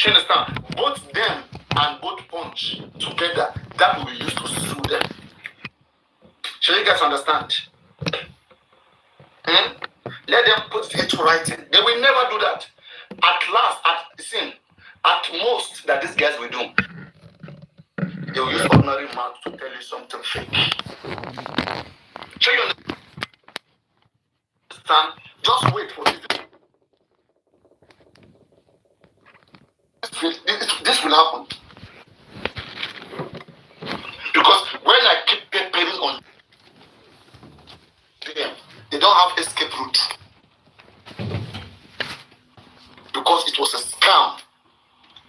You understand? Both them and both Punch together, that will be used to sue them. Shall you guys understand? Let them put it into writing. They will never do that. At last, at most that these guys will do, they will use ordinary mouth to tell you something fake. Shall you understand? Just wait for this. This will happen. Because when I keep paying on them, they don't have escape route. Because it was a scam.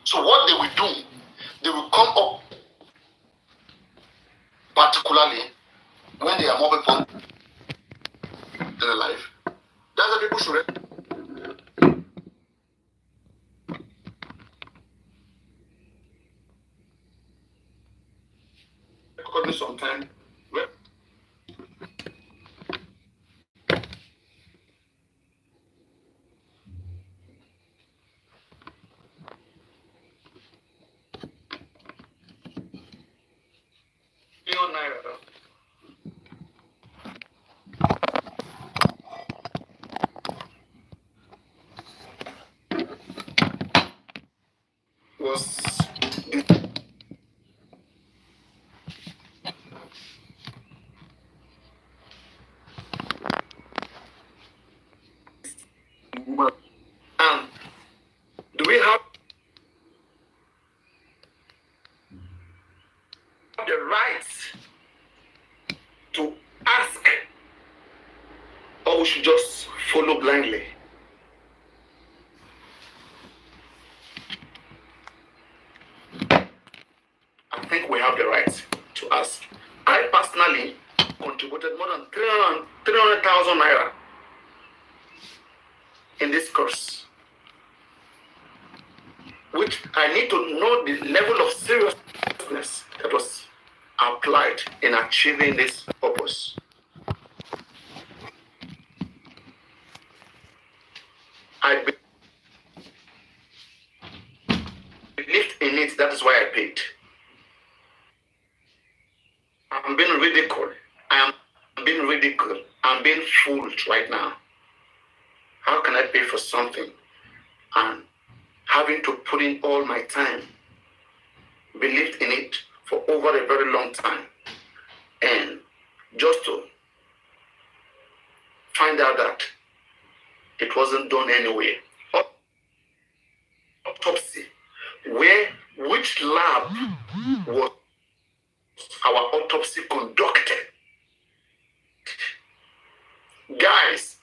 So what they will do, they will come up, particularly when there are more people in their life. That's what people should record me sometime. Was and do we have the rights to ask, or we should just follow blindly? I think we have the right to ask. I personally contributed more than 300,000 naira in this course, which I need to know the level of seriousness that was applied in achieving this purpose. I believed in it, that is why I paid. I'm being ridiculed. I am being ridiculed. I'm being fooled right now. How can I pay for something and having to put in all my time, believed in it for over a very long time, and just to find out that it wasn't done anyway? Autopsy, which lab was our autopsy conducted? Guys,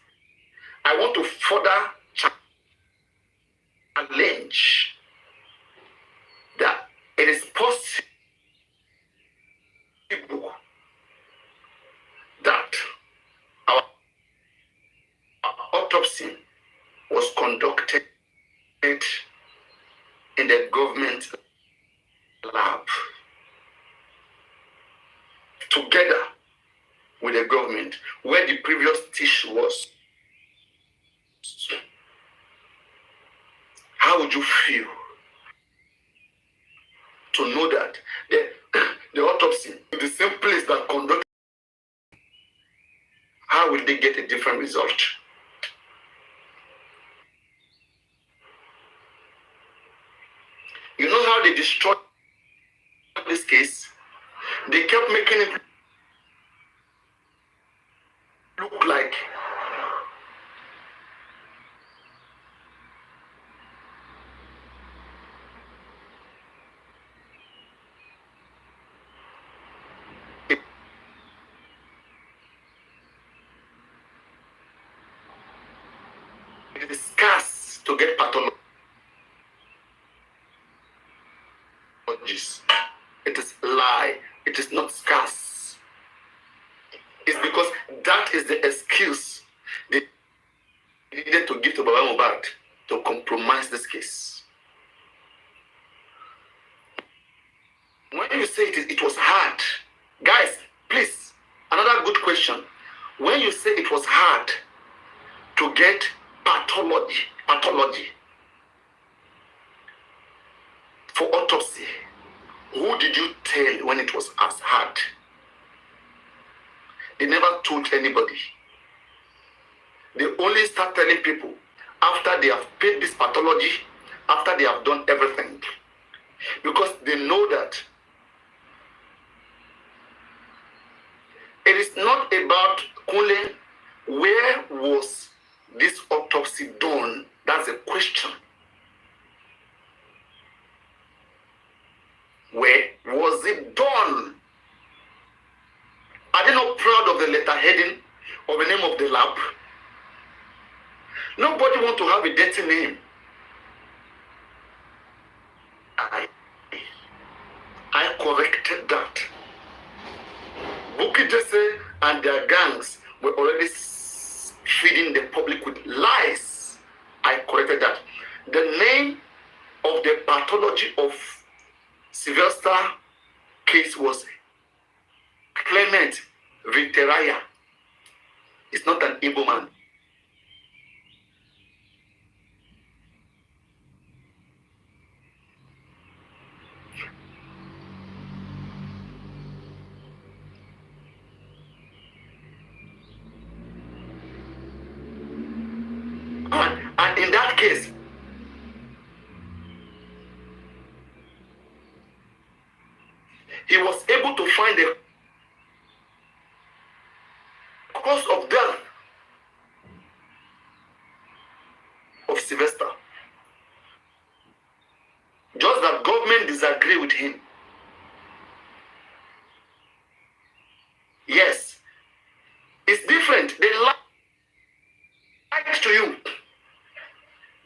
I want to further challenge that it is possible that our autopsy was conducted in the government lab together with the government, where the previous tissue was. How would you feel to know that the autopsy in the same place that conducted? How will they get a different result? You know how they destroyed this case? They kept making it look like it is scarce to get pathologists. It is a lie. It is not scarce. It's because that is the excuse they needed to give to Baba Mohbad to compromise this case. When you say it was hard, guys, please, another good question. When you say it was hard to get pathology, for autopsy, who did you tell when it was as hard? They never told anybody. They only start telling people after they have paid this pathology, after they have done everything. Because they know that it is not about calling where was this autopsy done. That's a question. Where was it done? Are they not proud of the letterheading or the name of the lab? Nobody wants to have a dirty name. I corrected that. Bukky Jesse and their gangs were already feeding the public with lies. I corrected that. The name of the pathology of Sylvester case was Clement Victoraya. It's not an Igbo man. And in that case, he was able to find the cause of death of Sylvester. Just that government disagree with him. Yes, it's different. They lie to you.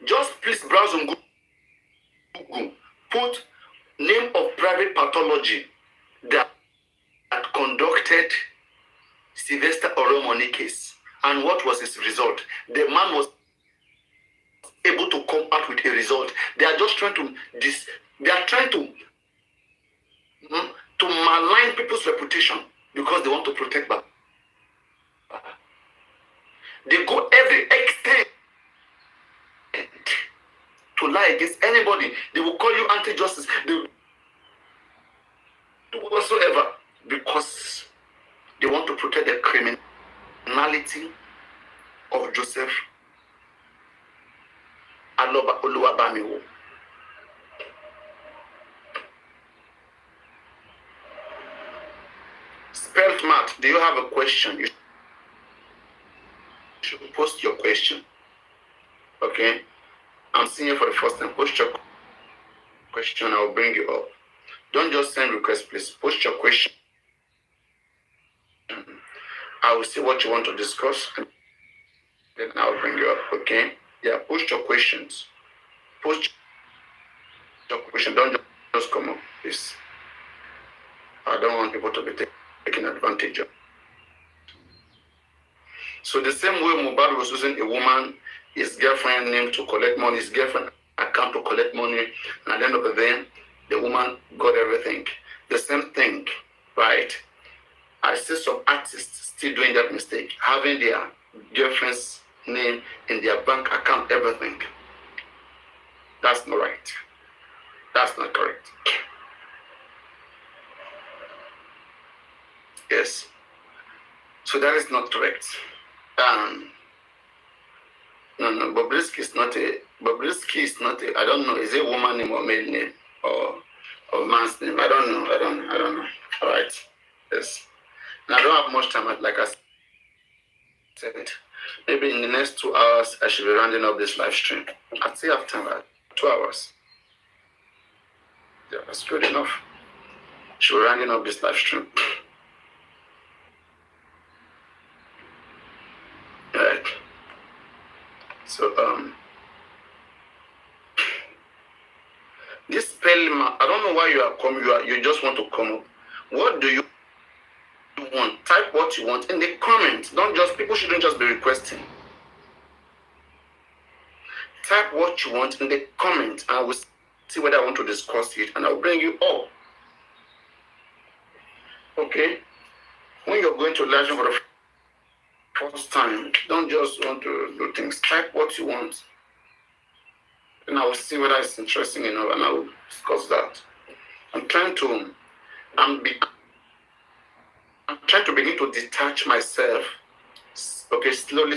Just please browse on Google. Put name of private pathology that conducted Sylvester Oromoni case, and what was his result. The man was able to come out with a result. They are just trying to malign people's reputation because they want to protect them. They go every extent to lie against anybody. They will call you anti-justice. They will do whatsoever because they want to protect the criminality of Joseph Aloba Oluwabamiwo. Spelt Matt, do you have a question? You should post your question. Okay? I'm seeing you for the first time. Post your question. I'll bring you up. Don't just send requests, please. Post your question. I will see what you want to discuss. Then I'll bring you up. Okay? Yeah, post your questions. Post your question. Don't just come up, please. I don't want people to be taken advantage of. So the same way Mohbad was using a woman, his girlfriend name to collect money, his girlfriend account to collect money, and at the end of the day, the woman got everything. The same thing, right? I see some artists still doing that mistake, having their girlfriend's name in their bank account, everything. That's not right. That's not correct. Yes. So that is not correct. No, Bobrisky is not a, I don't know, is it a woman name or male name or man's name? I don't know. All right. Yes. And I don't have much time, like I said. Maybe in the next 2 hours, I should be rounding up this live stream. I still have time, 2 hours. Yeah, that's good enough. Should be rounding up this live stream. Right. So, this Pelma, I don't know why you are coming. You just want to come up. What do you want? Type what you want in the comments. People shouldn't just be requesting. Type what you want in the comments, and I will see whether I want to discuss it, and I'll bring you up. Okay? When you're going to learn for the first time, don't just want to do things. Type what you want. and I will see whether it's interesting enough, and I will discuss that. I'm trying to begin to detach myself, okay, slowly,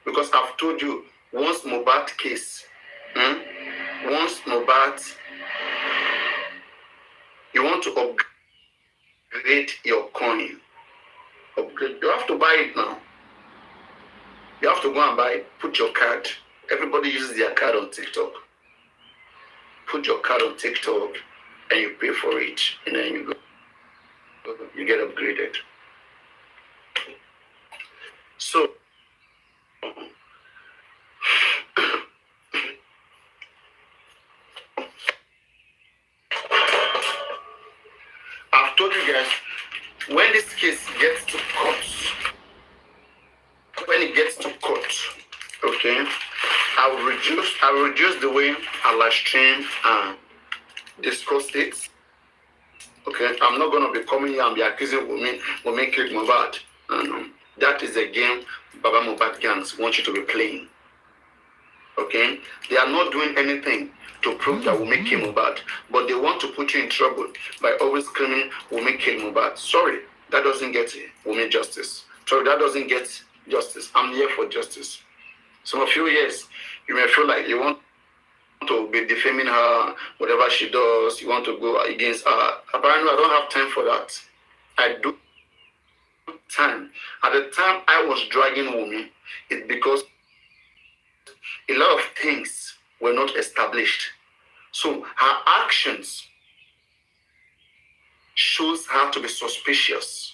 because I've told you, once Mohbad case, once Mohbad, you want to upgrade your coin, you have to buy it now. You have to go and buy it, put your card. Everybody uses their card on TikTok. Put your card on TikTok and you pay for it, and then you get upgraded. So I've told you guys, when this case gets to court, okay, I will reduce the way I live stream and discuss it. Okay, I'm not gonna be coming here and be accusing women kill Mohbad. That is a game Baba Mohbad gangs want you to be playing. Okay, they are not doing anything to prove that women kill Mohbad, but they want to put you in trouble by always screaming women kill Mohbad. Sorry, that doesn't get women justice. Sorry, that doesn't get justice. I'm here for justice. Some of you, yes, you may feel like you want to be defaming her, whatever she does, you want to go against her. Apparently, I don't have time for that. I do time. At the time I was dragging women, it's because a lot of things were not established. So her actions shows her to be suspicious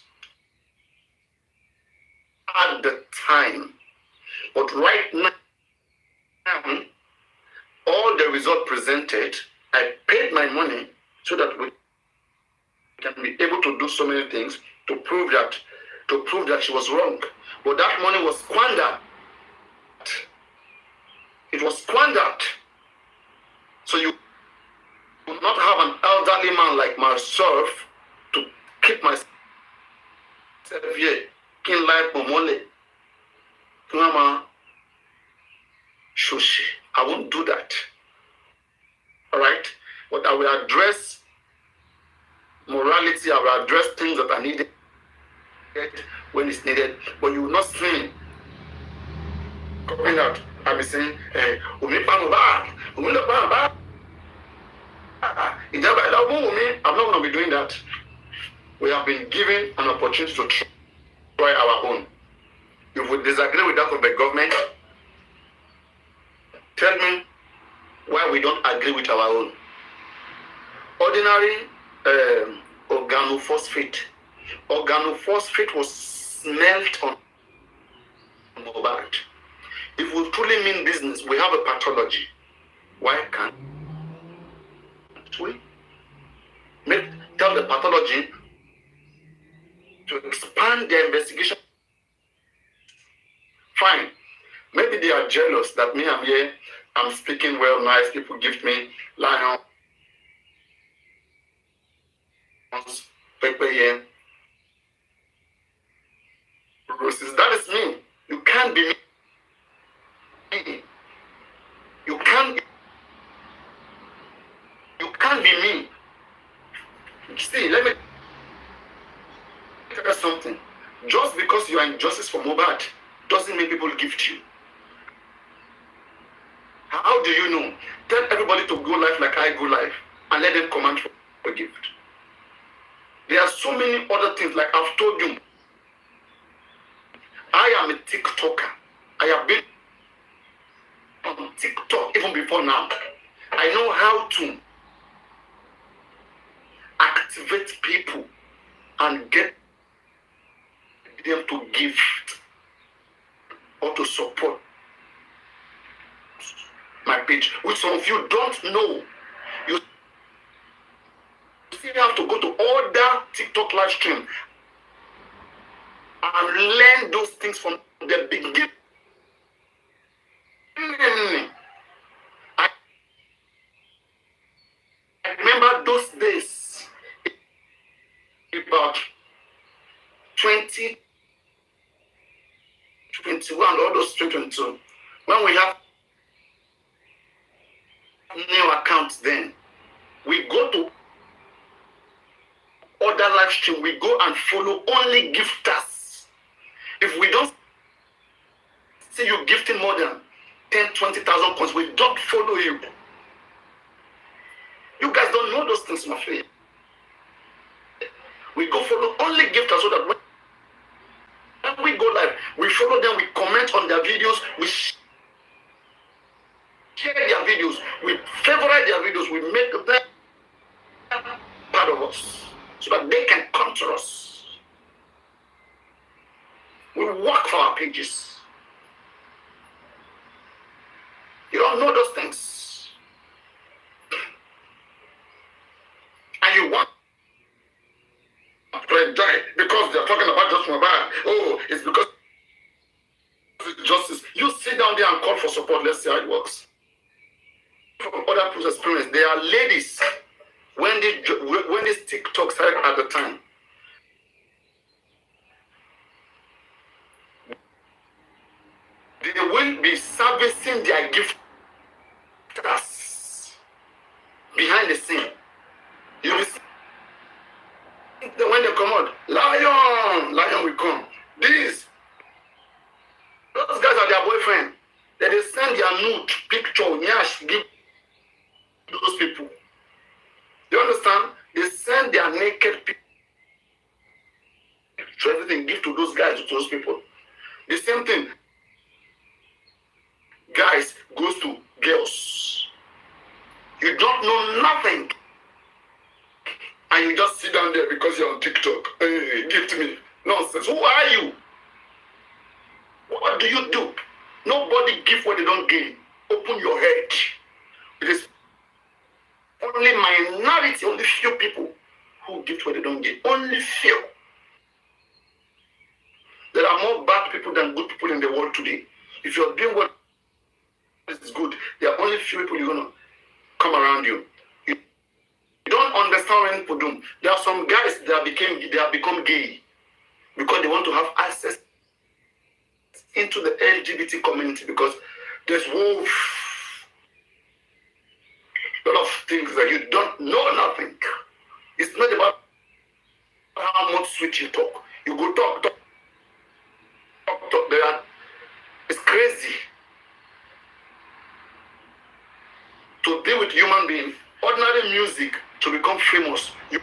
at the time. But right now, all the result presented, I paid my money so that we can be able to do so many things to prove that she was wrong. But that money was squandered. It was squandered. So you will not have an elderly man like myself to keep myself here. Kin life momole. Mama, shushi. I won't do that. All right? But I will address morality. I will address things that are needed when it's needed. But you will not see me coming out. I'll be saying, I'm not going to be doing that. We have been given an opportunity to try our own. If we disagree with that of the government, tell me why we don't agree with our own. Ordinary organophosphate. Organophosphate was smelt on Mohbad. If we truly mean business, we have a pathology. Why can't we tell the pathology to expand their investigation? Fine. Maybe they are jealous that me, I'm here, I'm speaking well, nice, people give me lions, pepper here, roses. That is me. You can't be me. You can't be me. See, let me tell you something. Just because you are in justice for Mohbad doesn't mean people gift you. How do you know? Tell everybody to go life like I go life and let them command for a gift. There are so many other things, like I've told you. I am a TikToker. I have been on TikTok even before now. I know how to activate people and get them to give or to support my page, which some of you don't know. You still have to go to other TikTok live stream and learn those things from the beginning. I remember those days, about 2021, all those 2022, when we have new accounts then. We go to other live stream, we go and follow only gifters. If we don't see you gifting more than 10, 20,000 coins, we don't follow you. You guys don't know those things, my friend. We go follow only gifters so that when we go live, we follow them, we comment on their videos, we share their videos, we favorite their videos, we make them part of us so that they can come to us. We work for our pages. You don't know those things. And you want to enjoy because they're talking about just mobile. Oh, it's because it's justice. You sit down there and call for support. Let's see how it works. From other people's experience, there are ladies when this TikTok started at the time. They will be servicing their gifters behind the scene. You will see when they come out, lion will come. Those guys are their boyfriend. Then they send their nude picture, nyash, give those people. You understand? They send their naked picture, everything, give to those guys, to those people. The same thing. Guys goes to girls. You don't know nothing. And you just sit down there because you're on TikTok. Hey, give to me. Nonsense. Who are you? What do you do? Nobody give what they don't gain. Open your head. It is only minority, only few people who give what they don't gain. Only few. There are more bad people than good people in the world today. If you're doing what is good, there are only few people you're going to come around you. You don't understand when people do. There are some guys that have become gay because they want to have access into the LGBT community because there's a lot of things that you don't know nothing. It's not about how much sweet you talk. You go talk. It's crazy to deal with human beings. Ordinary music to become famous. You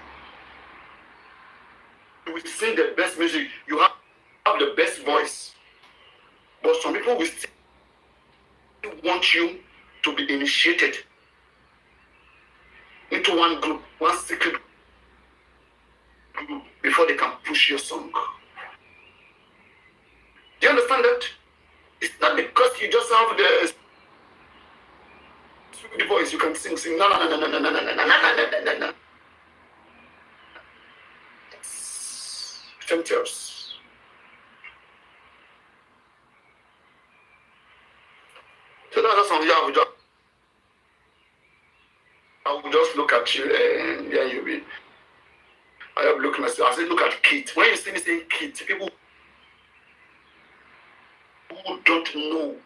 will sing the best music. You have the best voice. But some people will still want you to be initiated into one group, one secret group, before they can push your song. Do you understand that? It's not because you just have the voice you can sing. No. It's tempters. So that's something I will just look at you and there you be. I have looked at myself. I say, look at kids. When you see me saying kids, people who don't know,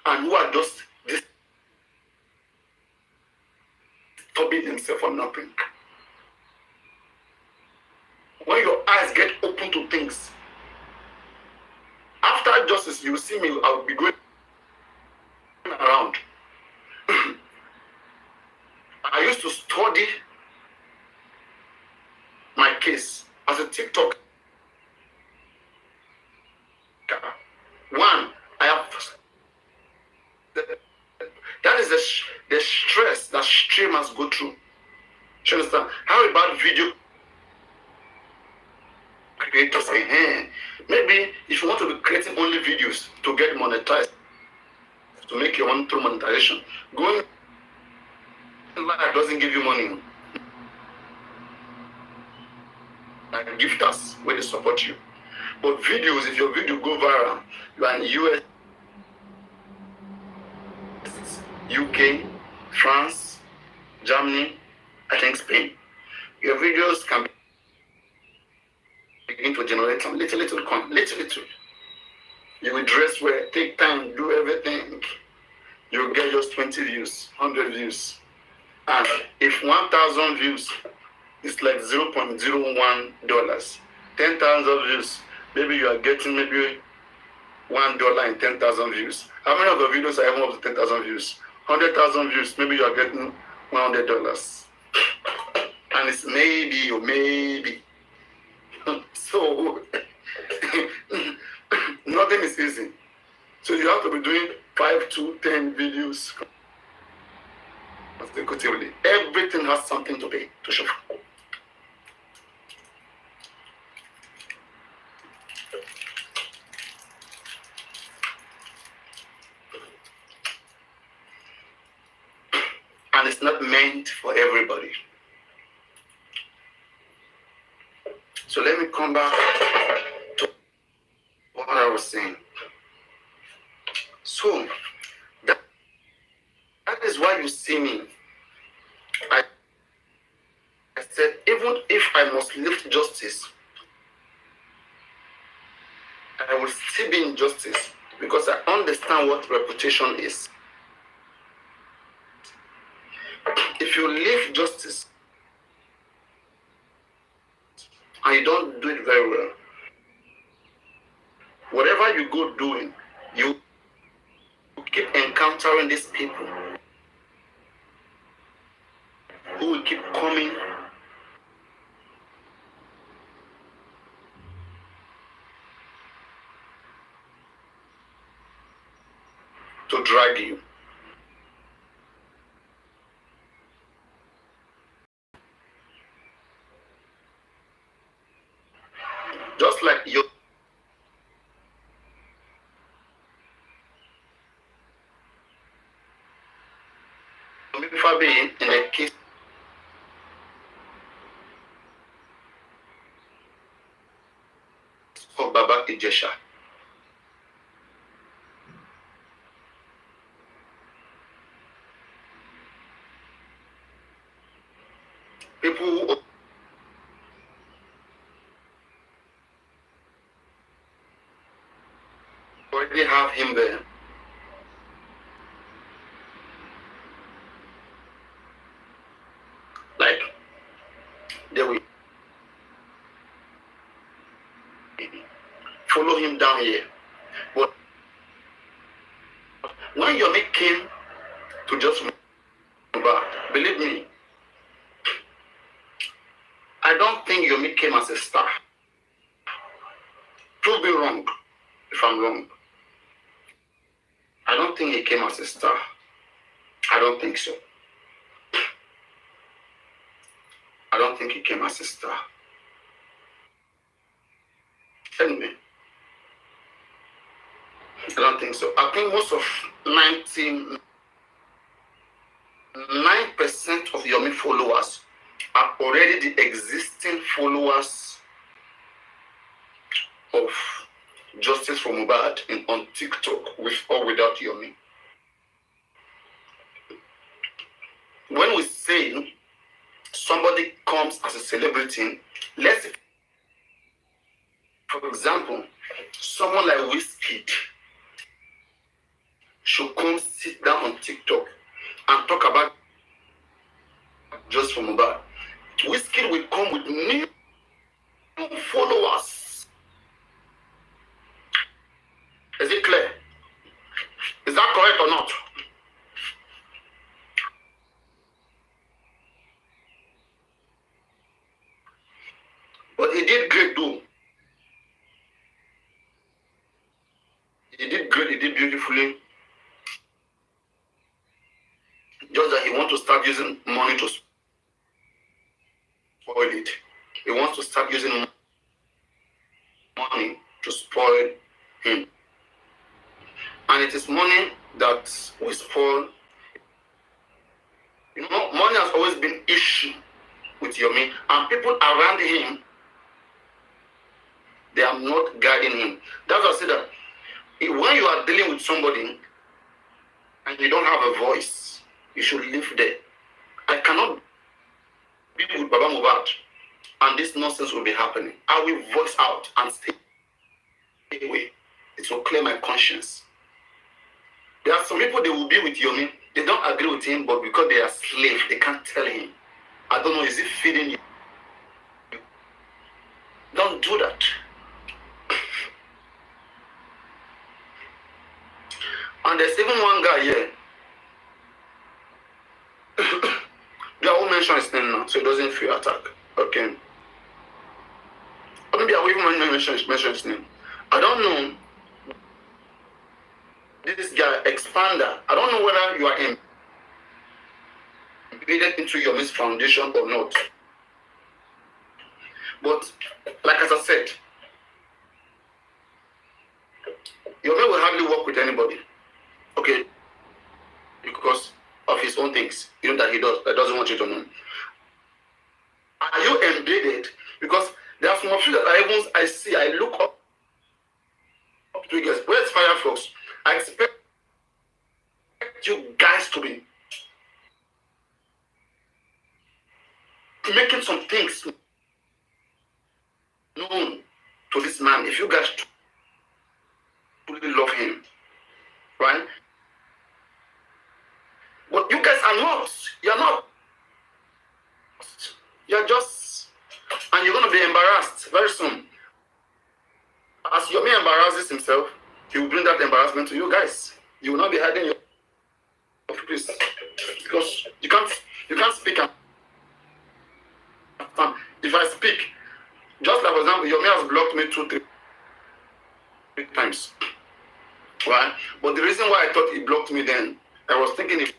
and who are just disturbing themselves for nothing. When your eyes get open to things, after justice, you will see me, I will be going around. I used to study my case as a TikTok. One, I have that is the stress that streamers go through. Do you understand? How about video creators say, hey, maybe if you want to be creating only videos to get monetized, to make your own through monetization, going live doesn't give you money. Like gifters where they support you. But videos, if your video go viral, you are in the US, UK, France, Germany, I think Spain. Your videos can begin to generate some little. You will dress well, take time 20 views, 100 views. And if 1,000 views, it's like $0.01. 10,000 views, maybe you are getting maybe $1 in 10,000 views. How many of the videos are even up to 10,000 views? 100,000 views, maybe you are getting $100. And it's maybe or maybe. So nothing is easy. So you have to be doing 5 to 10 videos consecutively. Everything has something to pay to show. And it's not meant for everybody. So let me come back to what I was saying. So that is why you see me. I said, even if I must lift justice, I will still be in justice because I understand what reputation is. If you live justice and you don't do it very well, whatever you go doing, you keep encountering these people who will keep coming to drag you. Just like you in the case of Baba Ijesha. People who already have him there. Like, they will follow him down here. But when Yomi came to just move back, believe me, I don't think Yomi came as a star. Prove me wrong if I'm wrong. I don't think he came as a star. I don't think so. I don't think he came as a star. Anyway, I don't think so. I think most of 99% of Yomi followers are already the existing followers of Justice for Mohbad on TikTok, with or without Yomi. When we say somebody comes as a celebrity, let's, for example, someone like Wizkid should come sit down on TikTok and talk about Justice for Mohbad. Wizkid will come with new followers. Is it clear? Is that correct or not? But he did great though. He did great, he did beautifully. Just that he wants to start using money to spoil it. He wants to start using money to spoil him. And it is money that will spoil. You know, money has always been issue with Yomi, and people around him, they are not guiding him. That's why I say that when you are dealing with somebody and you don't have a voice, you should live there. I cannot be with Baba Mohbad and this nonsense will be happening. I will voice out and stay away. It will clear my conscience. There are some people people they will be with Yomi, they don't agree with him, but because they are slaves, they can't tell him. I don't know, is it feeding you? Don't do that. And there's even one guy here. They won't mention his name now, so he doesn't feel attacked. Okay. Or maybe I will even mention his name. I don't know. This guy, Expander, I don't know whether you are embedded into your Miss Foundation or not. But, like as I said, your man will hardly work with anybody. Okay? Because of his own things, you know, that he does, that doesn't want you to know. Are you embedded? Because there are some of you that I see, I look up to you guys. Where's Firefox? I expect you guys to be making some things known to this man. If you guys truly love him, right? But you guys are not. You're not. You're just, and you're going to be embarrassed very soon. As Yomi embarrasses himself, he will bring that embarrassment to you guys. You will not be hiding your face because you can't speak. If I speak, just like for example, Yomi has blocked me 2-3 times, right? But the reason why I thought he blocked me then, I was thinking he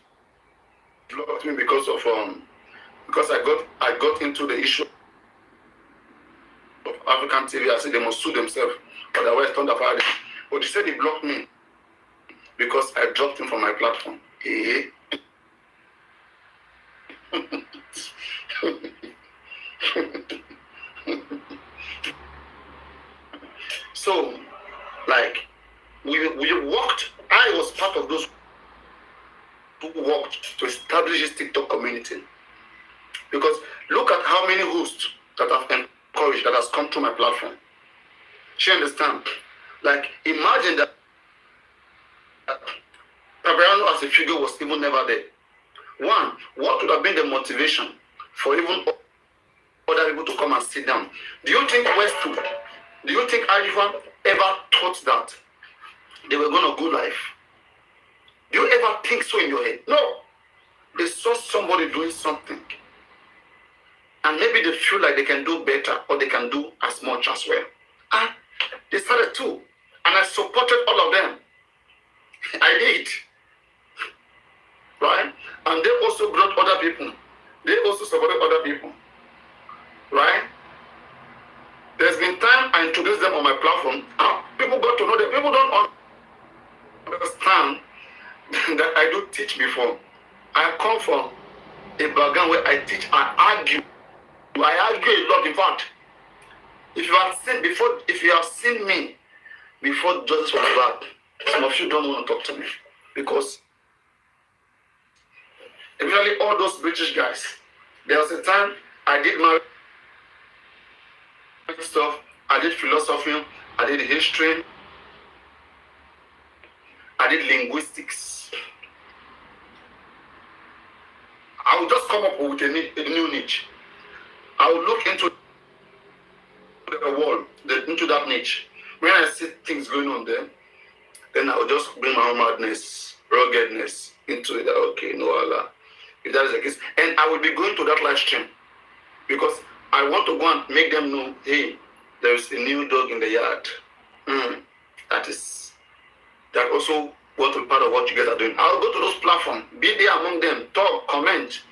blocked me because of because I got into the issue of African TV. I said they must sue themselves, otherwise thunder fire. But he said he blocked me because I dropped him from my platform. So, like, we worked. I was part of those who worked to establish this TikTok community. Because look at how many hosts that I've encouraged that has come to my platform. She understand? Like, imagine that Paparino as a figure was even never there. One, what would have been the motivation for even other people to come and sit down? Do you think Westwood, do you think Alifa ever thought that they were going to go live? Do you ever think so in your head? No. They saw somebody doing something. And maybe they feel like they can do better or they can do as much as well. And they started too. And I supported all of them. I did. Right? And they also brought other people. They also supported other people. Right? There's been time I introduced them on my platform. People got to know them. People don't understand that I do teach before. I come from a background where I teach, I argue. I argue a lot. In fact, if you have seen me before justice was bad, some of you don't want to talk to me because especially all those British guys. There was a time I did my stuff, I did philosophy, I did history, I did linguistics. I will just come up with a new niche. I will look into the world, into that niche. When I see things going on there, then I will just bring my own madness, ruggedness into it. Okay, no Allah. If that is the case, and I will be going to that live stream because I want to go and make them know, hey, there is a new dog in the yard. That also want to be part of what you guys are doing. I'll go to those platforms, be there among them, talk, comment,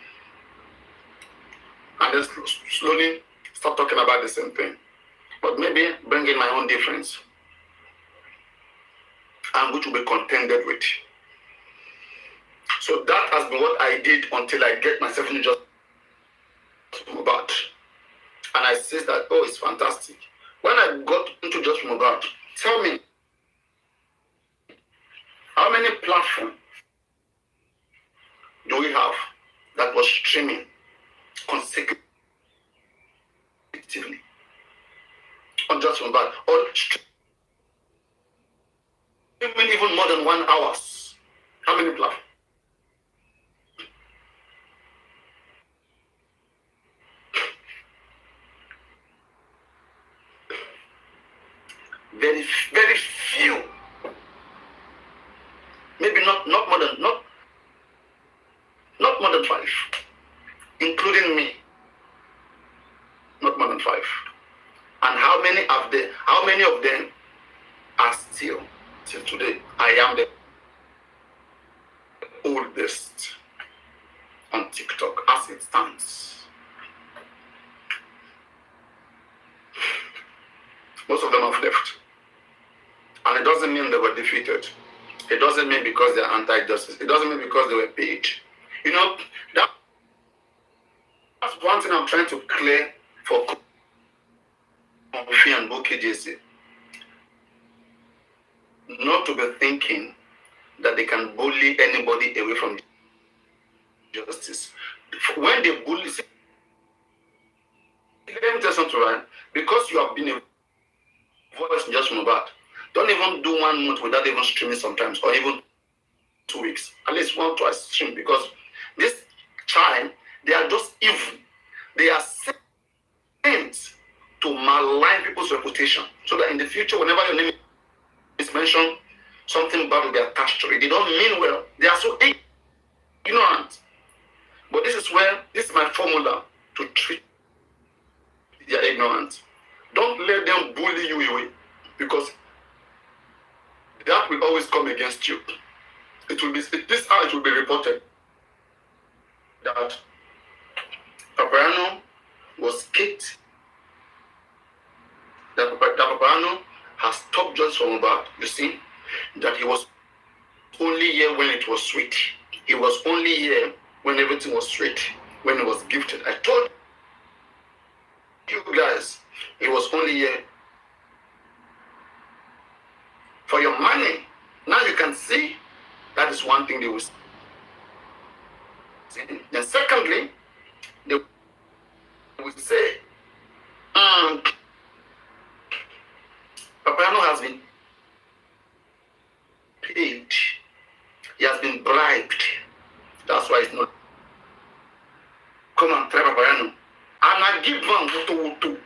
and then slowly start talking about the same thing. But maybe bring in my own difference, and which will be contended with. So that has been what I did until I get myself into just about. And I said that, oh, it's fantastic. When I got into just about, tell me, how many platforms do we have that was streaming consecutively on just about, or streaming even more than 1 hour? How many platforms? Very, very few. Maybe not more than not more than 5, including me. Not more than 5. And how many of them are still till today? I am the oldest on TikTok as it stands. Most of them have left. And it doesn't mean they were defeated. It doesn't mean because they're anti-justice. It doesn't mean because they were paid. You know, that's one thing I'm trying to clear for Kofi and Bukky JC. Not to be thinking that they can bully anybody away from justice. When they bully, let me tell you something, right? Because you have been a voice just from about, don't even do 1 month without even streaming sometimes, or even 2 weeks. At least 1 twice stream, because this time they are just evil. They are sent to malign people's reputation, so that in the future, whenever your name is mentioned, something bad will be attached to it. They don't mean well. They are so ignorant. But this is my formula to treat their ignorance. Don't let them bully you away, because that will always come against you. This is how it will be reported that Paparino was kicked. That Paparino has stopped just from about. You see, that he was only here when it was sweet. He was only here when everything was sweet, when he was gifted. I told you guys, he was only here for your money. Now you can see that is one thing they will see. Then secondly, they will say, Paparino has been paid. He has been bribed. That's why it's not. Come on, try Paparino. And I give one to.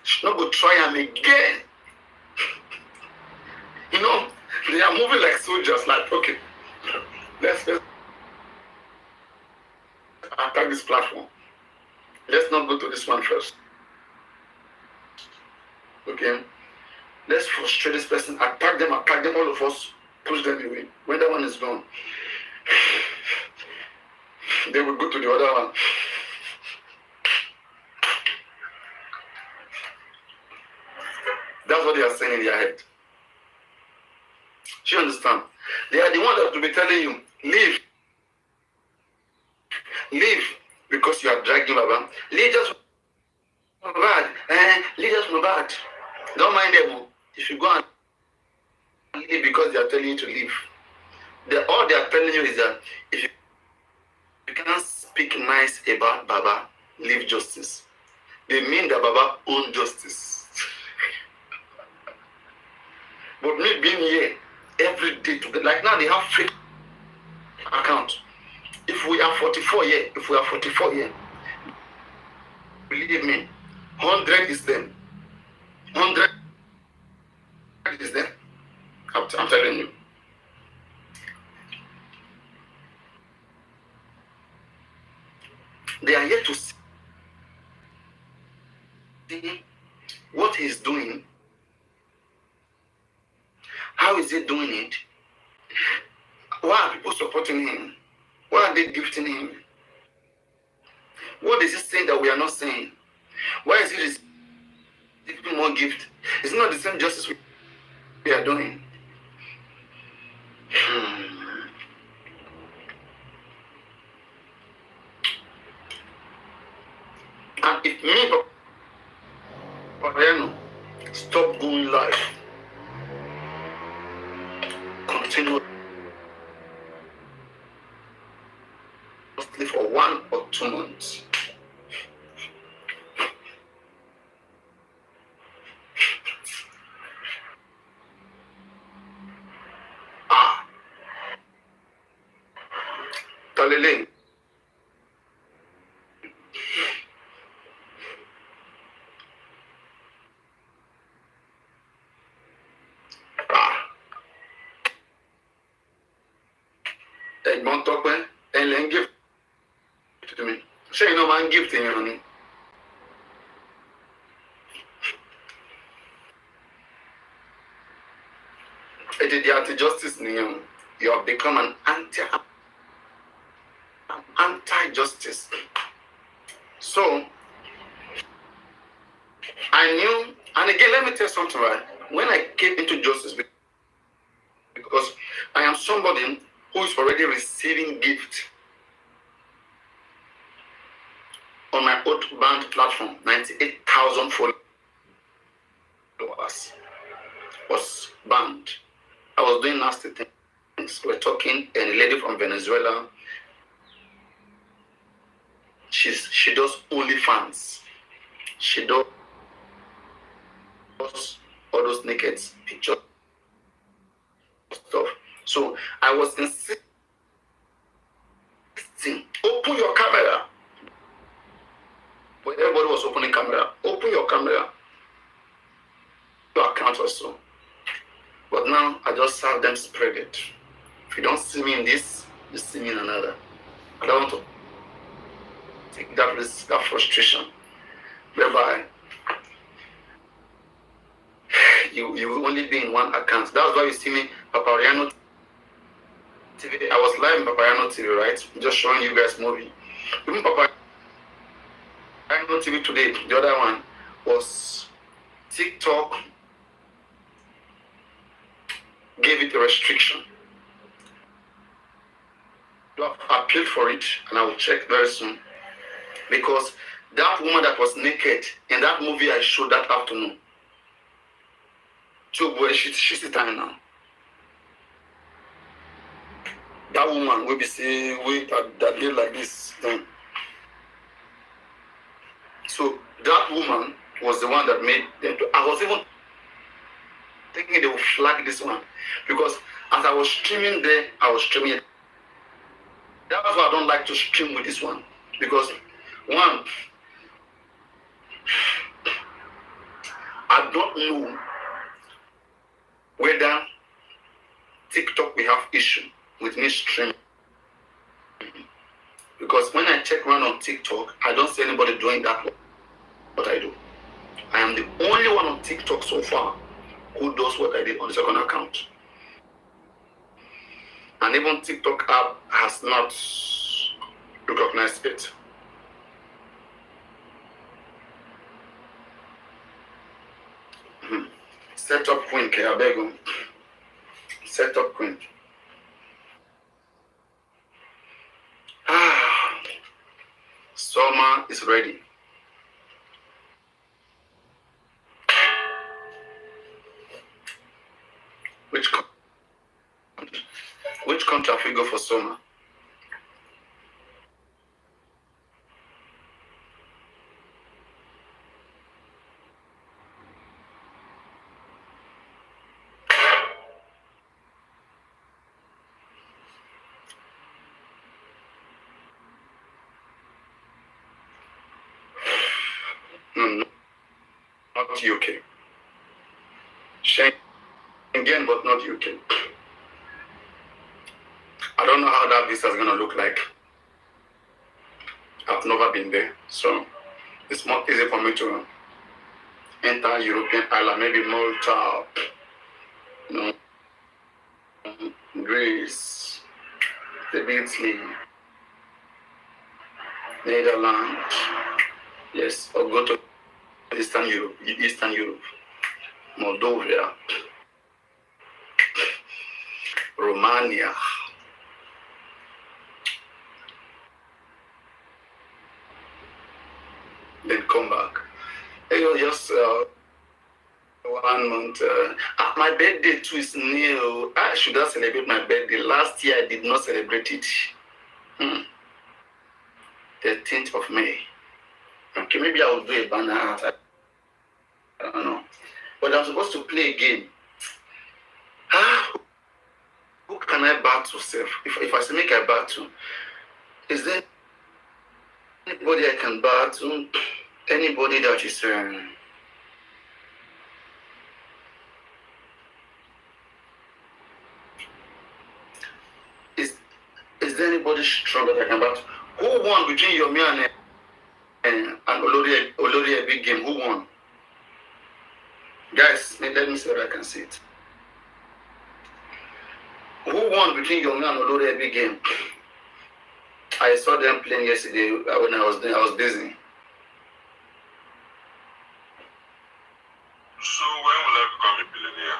She's not going to try him again. You know, they are moving like soldiers, like, okay, let's attack this platform. Let's not go to this one first. Okay? Let's frustrate this person, attack them, all of us, push them away. When that one is gone, they will go to the other one. That's what they are saying in their head. Do you understand? They are the ones that will be telling you, leave. Leave, because you are dragging Baba. Leave just bad. Leave just bad. Don't mind them. If you go and leave because they are telling you to leave, all they are telling you is that if you can't speak nice about Baba, leave justice. They mean that Baba owns justice. But me being here every day, like now they have fake account. If we are 44 here, believe me, 100 is them. 100 is them. I'm telling you. They are here to see what he's doing. How is he doing it? Why are people supporting him? Why are they gifting him? What is he saying that we are not saying? Why is he receiving more gift? It's not the same justice we are doing. And if me, Paparino, stop going live, continue for 1 or 2 months, Talele. Ẹ̀gbọ́n Tọ́pẹ́, ẹ lẹ́ ń gift to me. Ṣé iná máa ń gift yẹn ni? Ẹ ti di anti-justice nìyẹn. You have become an anti-justice. So, I knew, and again, let me tell you something, right? When I came into justice, because I am somebody who is already receiving gift on my old band platform, 98,000 followers was banned. I was doing nasty things. We're talking, and a lady from Venezuela, she does OnlyFans. She does all those naked pictures stuff. So I was insisting, open your camera. But everybody was opening camera. Open your camera. Your account also. But now I just have them spread it. If you don't see me in this, you see me in another. I don't want to take that risk, that frustration, whereby you will only be in one account. That's why you see me, Paparino TV. I was live in Paparino TV, right? Just showing you guys movie. Even Paparino TV today, the other one was TikTok gave it a restriction. I appealed for it, and I will check very soon. Because that woman that was naked in that movie I showed that afternoon, she's the time now. That woman will be saying, wait, that did like this thing. So that woman was the one that made them. I was even thinking they would flag this one. Because as I was streaming there, I was streaming it. That's why I don't like to stream with this one. Because one, I don't know whether TikTok will have issue with me streaming. Because when I check around on TikTok, I don't see anybody doing that what I do. I am the only one on TikTok so far who does what I did on the second account. And even TikTok app has not recognized it. Set up queen, Keabego. Set up queen. Summer is ready. Which country have we go for summer? No, not UK. Schengen, but not UK. I don't know how that visa is going to look like. I've never been there, so it's more easy for me to enter European island, maybe Malta, Greece, Italy, Netherlands, yes, or go to Eastern Europe, Moldova, Romania. Then come back. It was just 1 month. My birthday too is near. I should have celebrated my birthday. Last year I did not celebrate it. 13th of May. Okay, maybe I will do a banner art. I don't know. But I'm supposed to play a game. Who can I battle self? If I say make a battle, Is there anybody I can bow to? Anybody that is is is there anybody strong that I can bow to? Who won between Yomi and Olori a big game? Who won? Guys, let me see if I can see it. Who won between Yomi and Olori a big game? I saw them playing yesterday when I was busy. So when will I become a billionaire?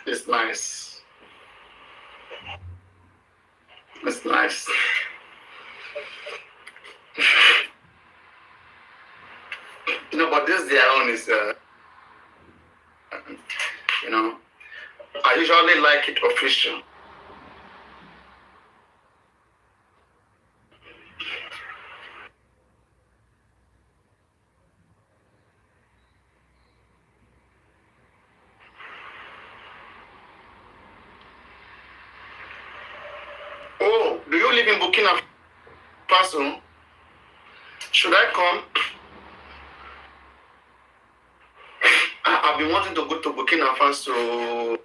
It's nice. It's nice. But this their own is, I usually like it official. Oh, do you live in Burkina Faso? Should I come? I've been wanting to go to Burkina Faso.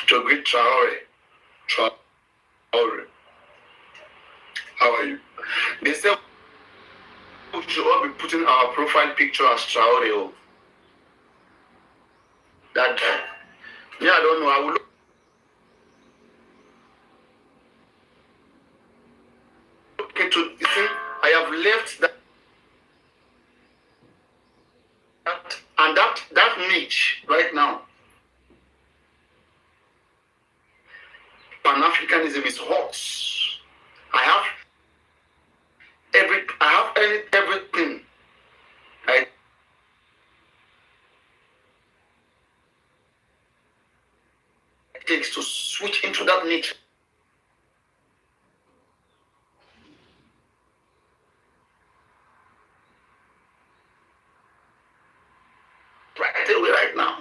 To greet Traore. How are you? They said we should all be putting our profile picture as Traore. That yeah, I don't know. I will look into. You see, I have left that and that niche right now. Pan-Africanism is hot. I have everything. It takes to switch into that niche. Right away, right now.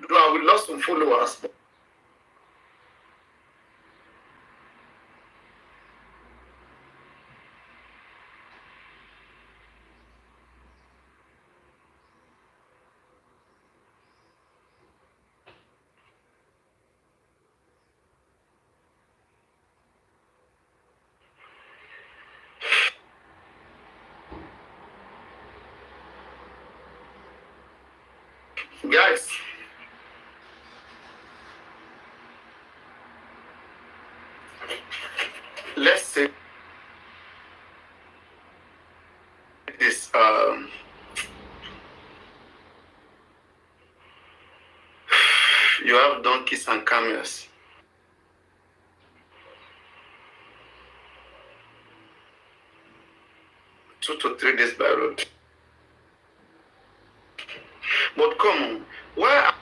Though I will lose some followers. Guys, let's say this you have donkeys and camels. Two to 3 days by road. But come on, why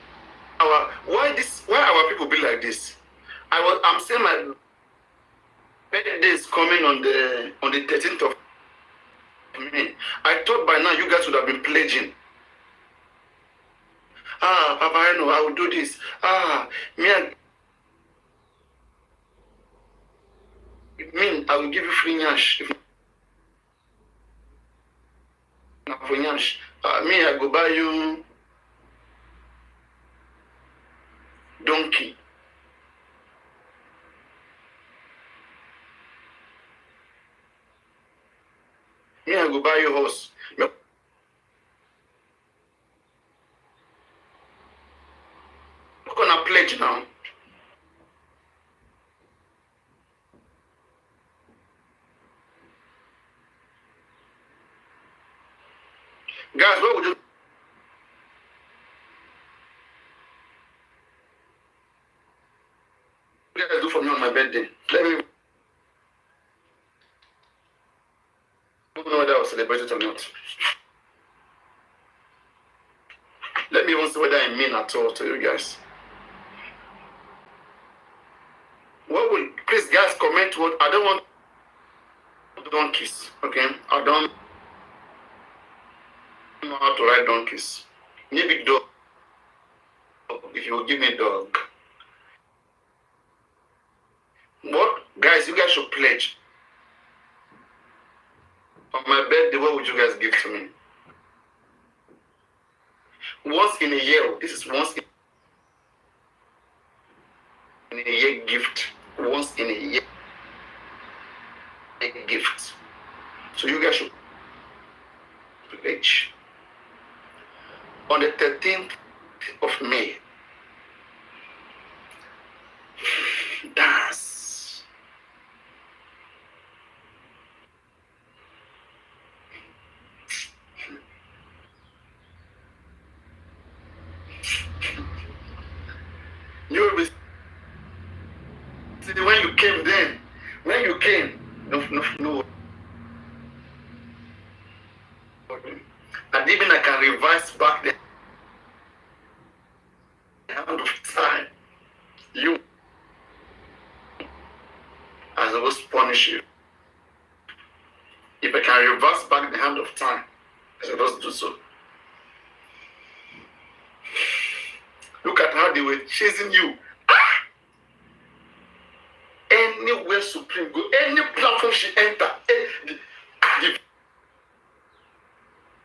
our people be like this? I'm saying my birthday is coming on the 13th of May. I thought by now you guys would have been pledging. Paparino, I will do this. I will give you free nyash. For nyash. I go buy you donkey. I go buy you horse. I'm gonna pledge now. my birthday. Let me know whether I was celebrated or not. Let me even see whether I mean at all to you guys. What will, please guys comment what, I don't want donkeys, okay? I don't know how to ride donkeys. Maybe dog, if you will give me a dog. What, guys, you guys should pledge. On my birthday, what would you guys give to me? Once in a year, this is once in a year gift. Once in a year gift. So you guys should pledge. On the 13th of May, dance. You will be when you came then. When you came, no. And even I can revise back the hand of time. You, I supposed to punish you. If I can reverse back the hand of time, I supposed to do so. Look at how they were chasing you. Anywhere Supreme go, any platform she enter, the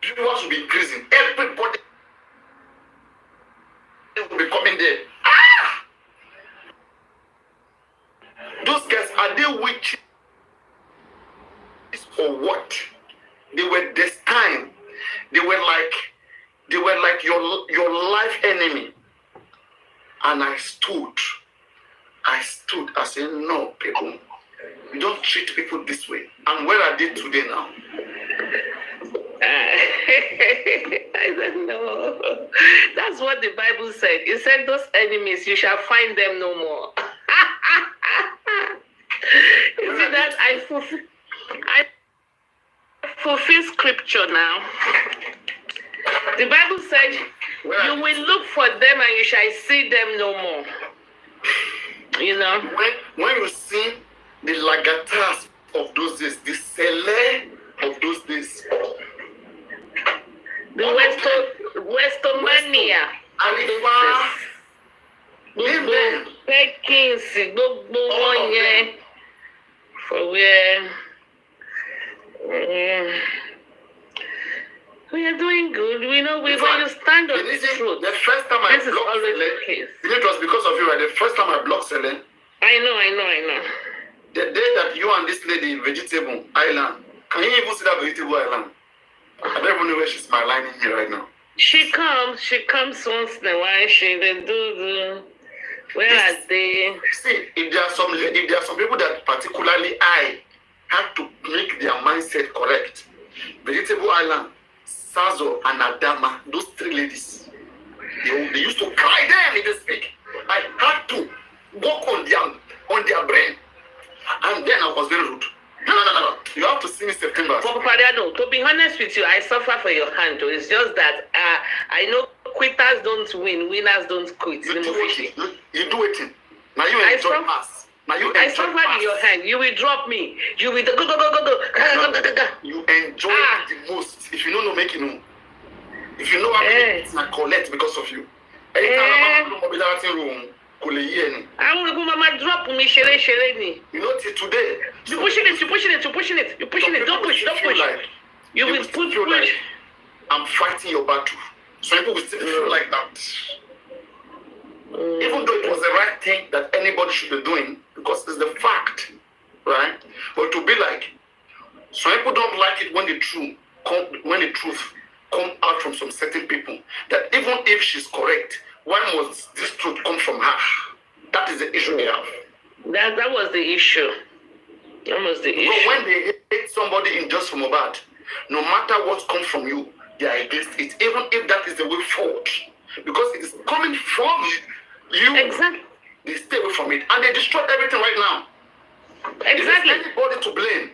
viewers will be increasing. Everybody will be coming there. Those guys, are they witches or what? They were destined. They were like your life enemy. And I stood. I said, no, people, you don't treat people this way. And where are they today now? I said, no. That's what the Bible said. It said, those enemies, you shall find them no more. You see that? I fulfill scripture now. The Bible said, you will look for them and you shall see them no more. You know? When you see the lagatas of those days, the sele of those days, the Westomania, Perkins, for where we are doing good. We know when you stand on this truth. The first time I blocked Sele, it was because of you, right? The first time I blocked Sele. I know. The day that you and this lady in Vegetable Island, can you even see that Vegetable Island? I don't even know where she's my lining here right now. She comes once in a while. They do. Where are they? See, if there are some people that particularly I have to make their mindset correct. Vegetable Island, Sazo and Adama, those three ladies, they used to cry them if they speak. I had to work on their brain. And then I was very rude. No. You have to see me September. Paparino, to be honest with you, I suffer for your hand. It's just that I know quitters don't win, winners don't quit. You do it. Now you enjoy us. I suffer in your hand. You will drop me. You will go. You enjoy it the most. If you don't know, make it know. If you know how many things I collect because of you. Anytime I'm in the room, I will go, Mama, drop me, shere. You know, till today. You're pushing it. Don't push. You will push. Like I'm fighting your battle. Some people will still feel like that. Even though it was the right thing that anybody should be doing, because it's the fact, right? But to be like, some people don't like it when the truth come out from some certain people. That even if she's correct, why must this truth come from her? That is the issue we have. That was the issue. That was the issue. But when they hate somebody in just from bad, no matter what comes from you, they are against it, even if that is the way forward. Because it is coming from you. Exactly. They stay away from it. And they destroy everything right now. Exactly. If there's anybody to blame,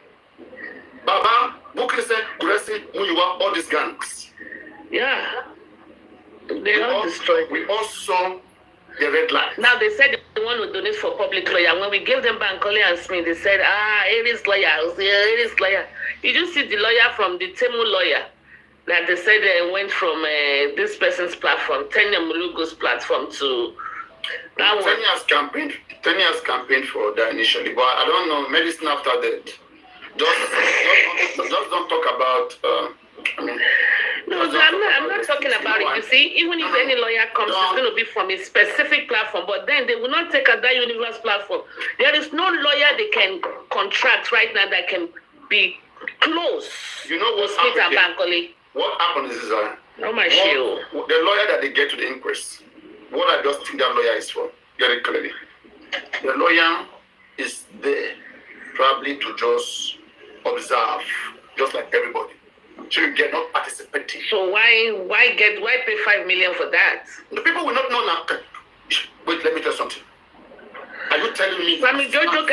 Baba, Bukrise, Kuresi, Muyiwa, all these gangs. Yeah. They all destroyed. We all saw the red light. Now they said they want to donate for public lawyer. When we gave them Bankole and Smith, they said, Aries lawyer, Aries lawyer. You just see the lawyer from the Temu lawyer that they said went from this person's platform, Tenya Mulugo's platform, to that one. 10 years campaigned for that initially, but I don't know, medicine after that. Just don't talk about. No, I'm not talking about it. You see, even if any lawyer comes, it's going to be from a specific platform, but then they will not take a that universe platform. There is no lawyer they can contract right now that can be close. You know what's Smith and happening? Bankole. What happens is No, my shield. the lawyer that they get to the inquest, what I just think that lawyer is for, very clearly. The lawyer is there probably to just observe, just like everybody. So you get not participating. So why pay 5 million for that? The people will not know now. Wait, let me tell you something. Are you telling me? Sammy Jojo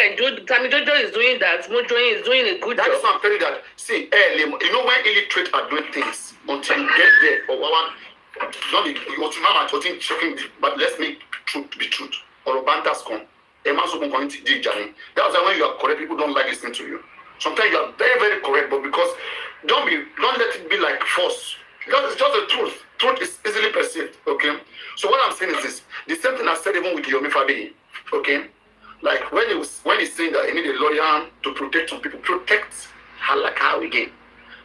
is doing that. Mojo is doing a good That job. is what I'm telling you that. See, you know when illiterate are doing things until you get there, or one, not the checking, but let's make truth to be truth. Or bantas come. That's why when you are correct, people don't like listening to you. Sometimes you are very, very correct, but because don't let it be like force. Because it's just the truth. Truth is easily perceived. Okay. So what I'm saying is this: the same thing I said even with Yomi Fabi. Okay. Like when he's saying that he need a lawyer to protect some people, protect Halaka again.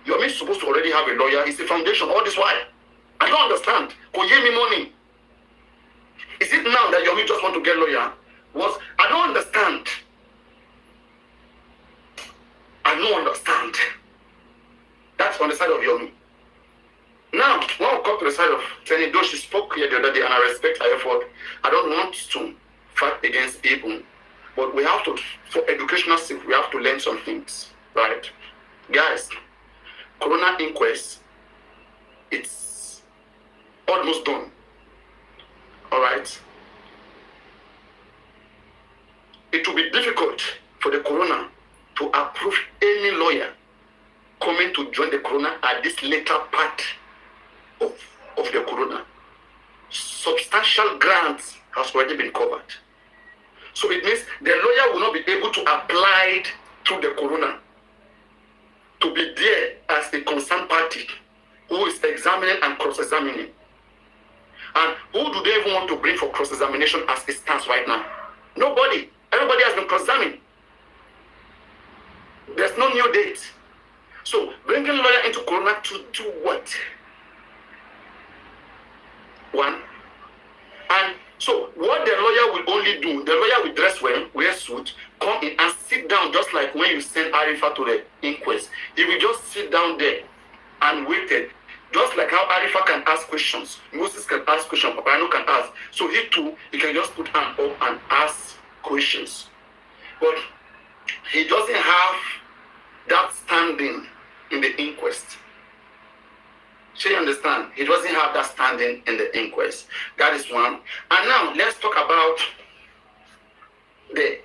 Yomi is supposed to already have a lawyer. It's a foundation. All this why? I don't understand. Koyemi money. Is it now that Yomi just want to get lawyer? I don't understand. I don't understand. That's on the side of Yomi. Now, when we come to the side of Tenny, though she spoke here the other day, and I respect her effort, I don't want to fight against people, but we have to, for educational sake, we have to learn some things, right? Guys, Corona inquest, it's almost done. All right? It will be difficult for the Corona to approve any lawyer coming to join the Corona at this later part of the Corona. Substantial grants has already been covered. So it means the lawyer will not be able to apply it through the Corona to be there as a concerned party who is examining and cross-examining. And who do they even want to bring for cross-examination as it stands right now? Nobody. Everybody has been cross-examined. There's no new date. So bringing lawyer into Corona to do what? One. And so what the lawyer will only do, the lawyer will dress well, wear suit, come in and sit down just like when you send Arifa to the inquest. He will just sit down there and waited. Just like how Arifa can ask questions, Moses can ask questions, Paparino can ask. So he too, he can just put hand up and ask questions. But he doesn't have that standing in the inquest. So you understand? He doesn't have that standing in the inquest. That is one. And now let's talk about the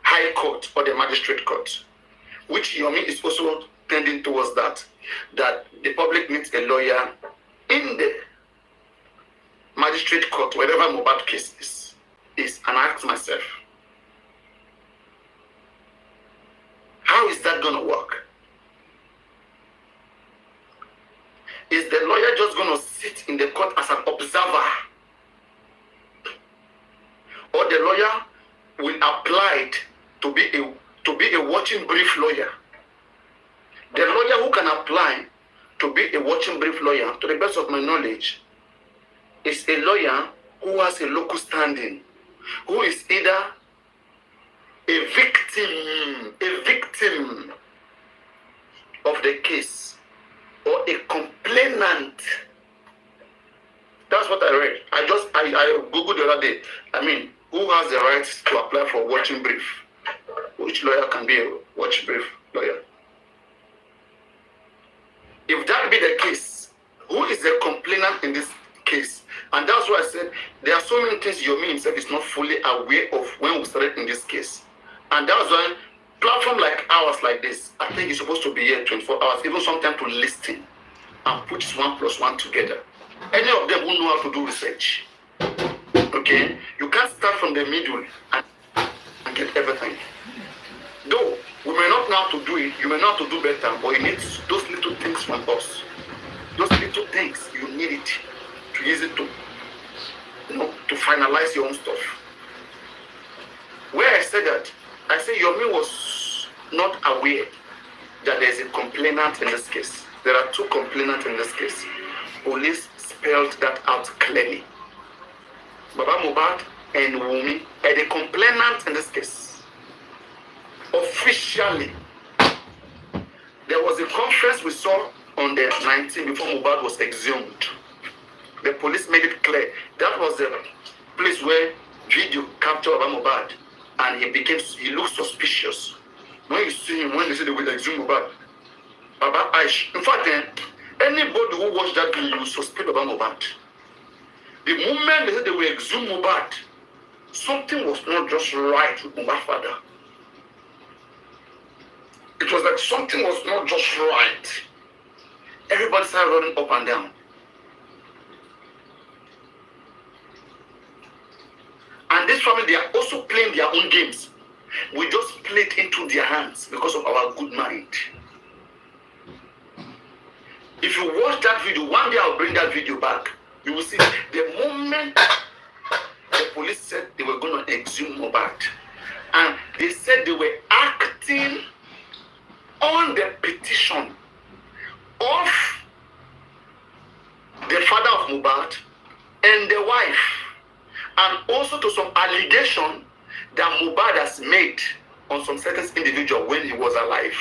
High Court or the Magistrate Court, which Yomi is also tending towards that the public needs a lawyer in the Magistrate Court, wherever Mohbad case is. And I ask myself, how is that going to work? Is the lawyer just going to sit in the court as an observer? Or the lawyer will apply it to be a watching brief lawyer? The lawyer who can apply to be a watching brief lawyer, to the best of my knowledge, is a lawyer who has a local standing, who is either a victim of the case, or a complainant. That's what I read. I googled the other day. I mean, who has the right to apply for watching brief? Which lawyer can be a watching brief lawyer? If that be the case, who is the complainant in this case? And that's why I said there are so many things Yomi himself is not fully aware of when we started in this case. And that's why platform like ours like this, I think it's supposed to be here 24 hours, even sometimes to listen and put 1 + 1 together. Any of them who know how to do research. Okay? You can't start from the middle and get everything. Though we may not know how to do it, you may not know how to do better, but you need those little things from us. Those little things, you need it to use it to, to finalize your own stuff. Where I said that, I say Yomi was not aware that there's a complainant in this case. There are 2 complainants in this case. Police spelled that out clearly. Baba Mohbad and Wunmi are the complainant in this case. Officially, there was a conference we saw on the 19th before Mohbad was exhumed. The police made it clear that was the place where video captured Baba Mohbad, and he looked suspicious. When you see him, when they say they will exhume Mohbad, Baba Aish. In fact, anybody who watched that video, you suspect Baba Mohbad. The moment they said they will exhume Mohbad, something was not just right with Mohbad's father. It was like something was not just right. Everybody started running up and down. And this family, they are also playing their own games. We just played into their hands because of our good mind. If you watch that video, one day I'll bring that video back. You will see the moment the police said they were going to exhume Mohbad, and they said they were acting on the petition of the father of Mohbad and the wife, and also to some allegation that Mohbad has made on some certain individual when he was alive.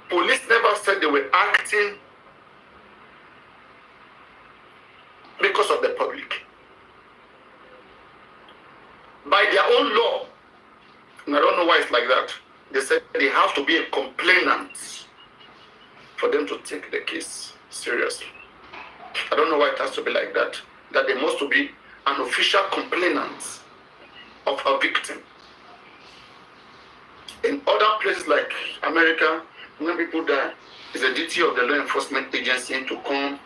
Police never said they were acting because of the public. By their own law, and I don't know why it's like that, they said they have to be a complainant for them to take the case seriously. I don't know why it has to be like that. That they must be an official complainant of a victim. In other places like America, when people die, it's a duty of the law enforcement agency to come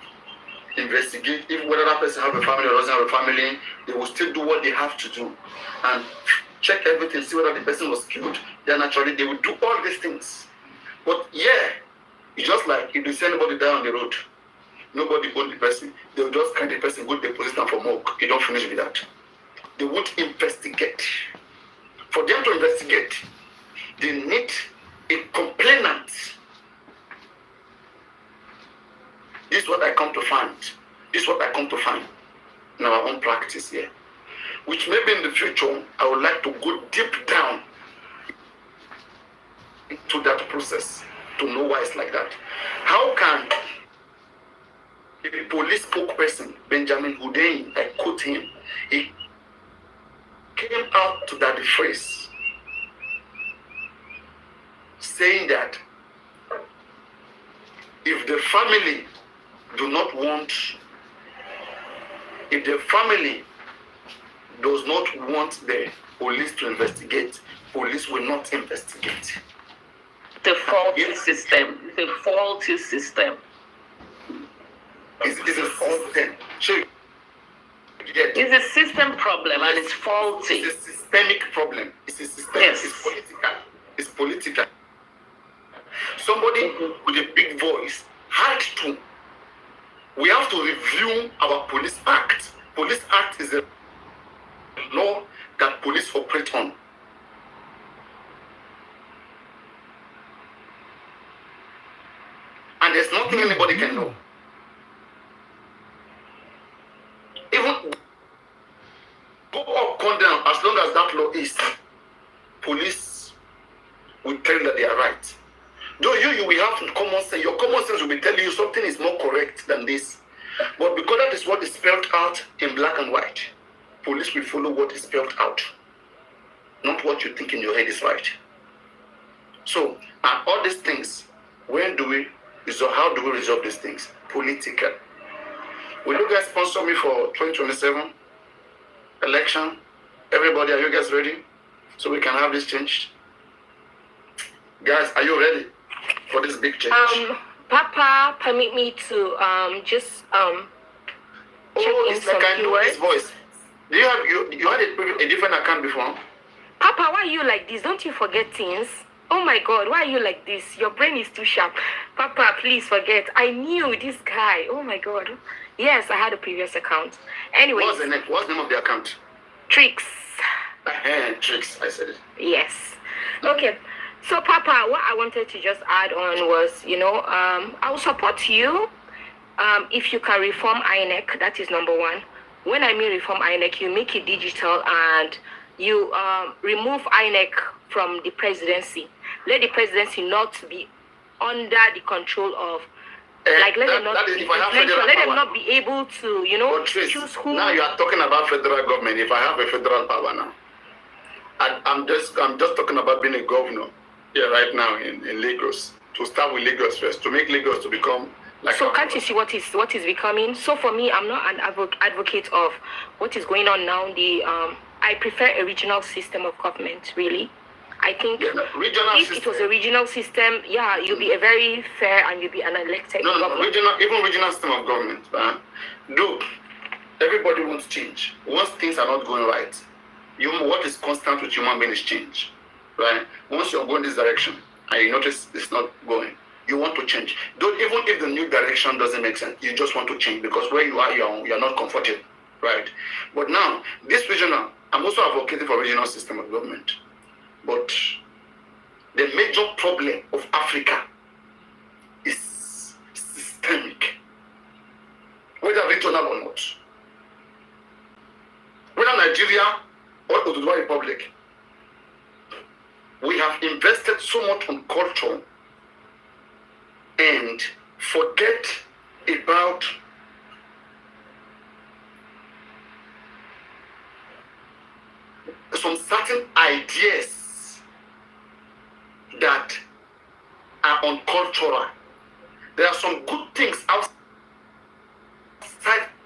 investigate. If whether that person have a family or doesn't have a family, they will still do what they have to do and check everything, see whether the person was killed. Then naturally they will do all these things. But yeah, it's just like if you see anybody die on the road, nobody owns the person. They will just carry the person, go to the police station for morgue. You don't finish with that. They won't investigate. For them to investigate, they need a complainant. This is what I come to find. This is what I come to find in our own practice here. Which maybe in the future, I would like to go deep down into that process to know why it's like that. How can a police spokesperson, Benjamin Hundeyin, I quote him, he came out to that phrase saying that if the family do not want, if the family does not want the police to investigate, police will not investigate. The faulty system. It's a faulty system. It's a system. Sure. It's a system problem and it's faulty. It's a systemic problem. It's a system. Yes. It's political. It's political. Somebody with a big voice had to. We have to review our police act. Police act is a law that police operate on. And there's nothing anybody can know. Even go up, come down, as long as that law is, police will tell you that they are right. Though you will have common sense. Your common sense will be telling you something is more correct than this. But because that is what is spelled out in black and white, police will follow what is spelled out, not what you think in your head is right. So, all these things, when do we So how do we resolve these things? Political. Will you guys sponsor me for 2027 election? Everybody, are you guys ready? So we can have this changed? Guys, are you ready for this big change? Papa, permit me to just check in it's some like I know keywords. this voice. Do you have you had a different account before? Papa, why are you like this? Don't you forget things? Oh my God, why are you like this? Your brain is too sharp. Papa, please forget. I knew this guy. Oh my God. Yes, I had a previous account. Anyway. What's the name of the account? Tricks. Tricks, I said it. Yes. Okay. So, Papa, what I wanted to just add on was, I will support you if you can reform INEC. That is number one. When I mean reform INEC, you make it digital and you remove INEC from the presidency. Let the presidency not be under the control of, let them not be able to, choose who. Now you are talking about federal government. If I have a federal power now, I'm just talking about being a governor here right now in Lagos. To start with Lagos first, to make Lagos to become like. So can't you see what is becoming? So for me, I'm not an advocate of what is going on now. I prefer a regional system of government, really. I think it was a regional system, you'll be a very fair and you'll be an elected government. Regional system of government. Everybody wants change. Once things are not going right, what is constant with human beings is change, right? Once you're going this direction and you notice it's not going, you want to change. Even if the new direction doesn't make sense, you just want to change because where you are, you're not comfortable, right? But now, this regional, I'm also advocating for regional system of government. But the major problem of Africa is systemic, whether regional or not. Whether Nigeria or the Oduduwa Republic, we have invested so much on culture and forget about some certain ideas that are uncultural. There are some good things outside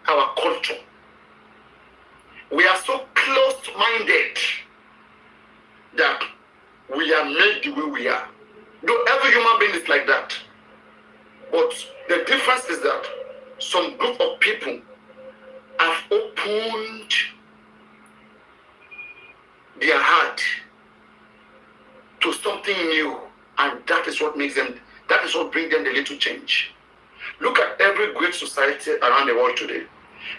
our culture. We are so closed-minded that we are made the way we are. Though every human being is like that. But the difference is that some group of people have opened their heart to something new, and that is what brings them the little change. Look at every great society around the world today.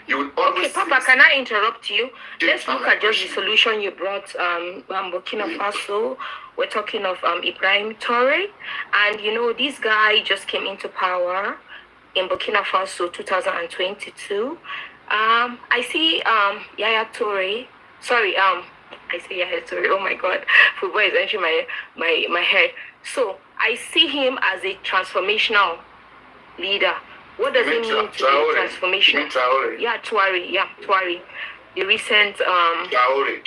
You will always. Okay, Papa, can I interrupt you? Let's look at just the solution you brought. Burkina Faso. We're talking of Ibrahim Traoré, and this guy just came into power in Burkina Faso 2022. I see Yaya Toure. Sorry, I say Yaya Toure. Oh my God, football is entering my head. So I see him as a transformational leader. What does it mean to be transformational? Traoré. Yeah, Traoré. The recent Traoré.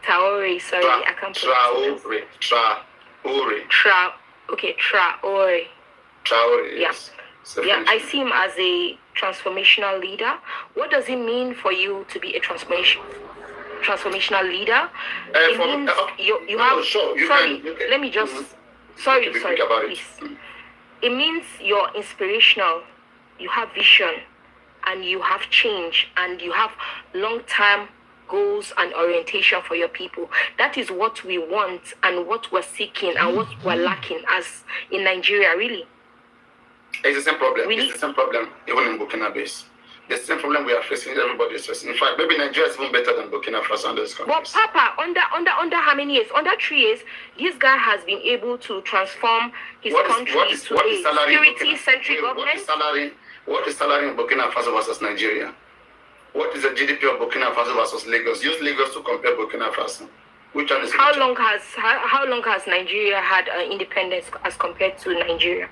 Traoré. Sorry, I can't Traoré. Traoré. Traoré. Yes. Yeah, I see him as a transformational leader. What does it mean for you to be a transformational leader? It means you have. Sure, sorry, can. Let me just. Sorry, please. It means you're inspirational. You have vision, and you have change, and you have long-term goals and orientation for your people. That is what we want, and what we're seeking, and what we're lacking as in Nigeria, really. It's the same problem. Really? It's the same problem even in Burkina Faso. The same problem we are facing, everybody is facing. In fact, maybe Nigeria is even better than Burkina Faso and those countries. But Papa, under how many years? Under 3 years, this guy has been able to transform his country to a security-centric government. What is salary in Burkina Faso versus Nigeria? What is the GDP of Burkina Faso versus Lagos? Use Lagos to compare Burkina Faso. Which one is how long has Nigeria had independence as compared to Nigeria?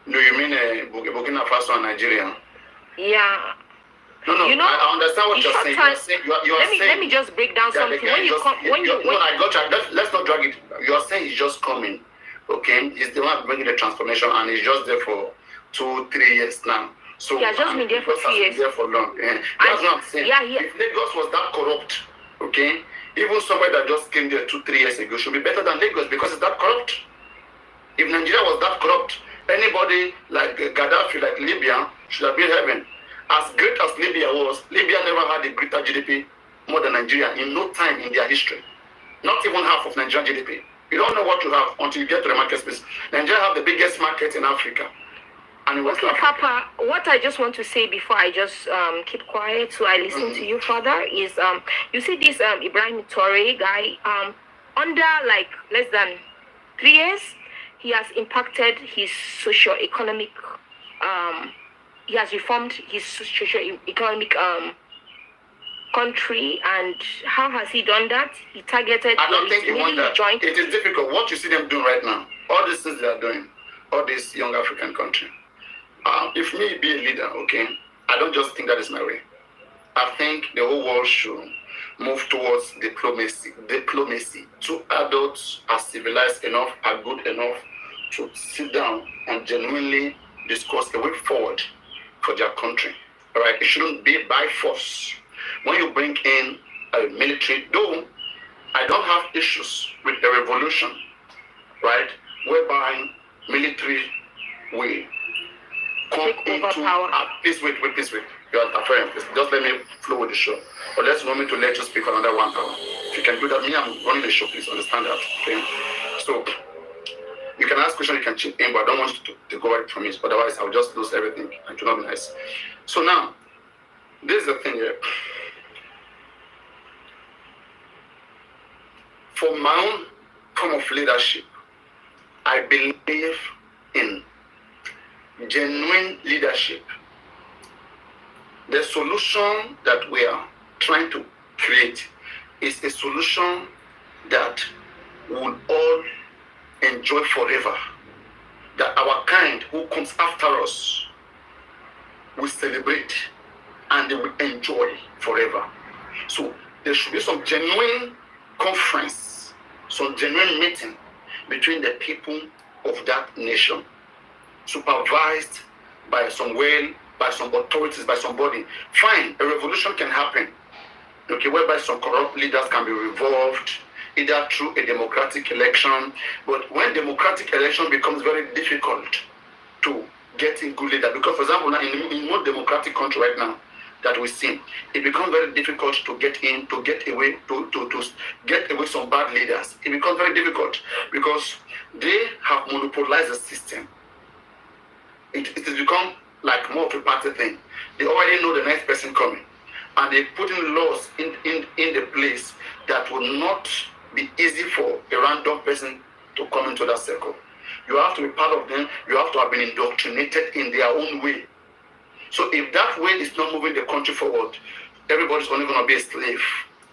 No, you mean Burkina Faso and Nigeria? Yeah. No, I understand what you're saying. Let me just break down something. I got you. Let's not drag it. You are saying he's just coming, Okay, he's the one bringing the transformation, and he's just there for 2-3 years now. So he has just been there for 2 years. There for long. That's what I'm saying. Yeah, If Lagos was that corrupt, okay, even somebody that just came there 2-3 years ago should be better than Lagos because it's that corrupt. If Nigeria was that corrupt, anybody like Gaddafi, like Libya, should have been heaven. As great as Libya was, Libya never had a greater GDP more than Nigeria in no time in their history. Not even half of Nigerian GDP. You don't know what you have until you get to the market space. Nigeria have the biggest market in Africa. And in West Africa. Papa, what I just want to say before I just keep quiet so I listen to you further is you see this Ibrahim Torre guy under like less than 3 years, he has impacted his socio-economic he has reformed his socio-economic country. And how has he done that? He targeted. I don't think he won that. It is difficult. What you see them doing right now, all these things they are doing, all these young African country. If me be a leader, okay, I don't just think that is my way. I think the whole world should move towards diplomacy. Two adults are civilized enough, are good enough to sit down and genuinely discuss a way forward for their country. All right, it shouldn't be by force. When you bring in a military, though I don't have issues with a revolution, right, whereby military will come into this way. You are afraid. Just let me flow with the show. But let's want me to let you speak for another 1 hour. If you can do that, me, I'm running the show, please understand that. Okay? So you can ask questions, you can chip in, but I don't want you to go right from it. Otherwise, I'll just lose everything. It will not be nice. So now, this is the thing here. For my own form of leadership, I believe in genuine leadership. The solution that we are trying to create is a solution that we'll all enjoy forever. That our kind who comes after us will celebrate and they will enjoy forever. So there should be some genuine conference, some genuine meeting between the people of that nation, supervised by some authorities, by somebody. Fine, a revolution can happen, okay, whereby some corrupt leaders can be revolved, either through a democratic election. But when democratic election becomes very difficult to get in good leader, because for example, now in one democratic country right now that we see, it becomes very difficult to get in, to get away some bad leaders. It becomes very difficult because they have monopolized the system. It has become like more of a party thing. They already know the next person coming, and they put in laws in the place that will not be easy for a random person to come into that circle. You have to be part of them. You have to have been indoctrinated in their own way. So if that way is not moving the country forward, everybody's only going to be a slave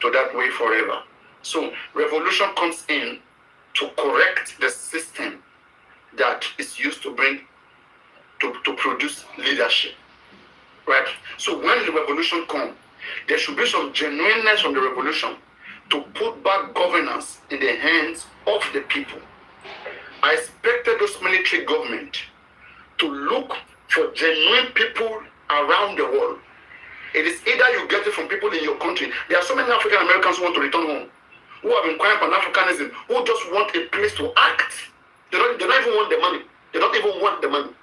to that way forever. So revolution comes in to correct the system that is used to bring to produce leadership, right? So when the revolution comes, there should be some genuineness from the revolution to put back governance in the hands of the people. I expected those military government to look for genuine people around the world. It is either you get it from people in your country. There are so many African Americans who want to return home, who have been crying Pan-Africanism, who just want a place to act. They don't even want the money. They don't even want the money.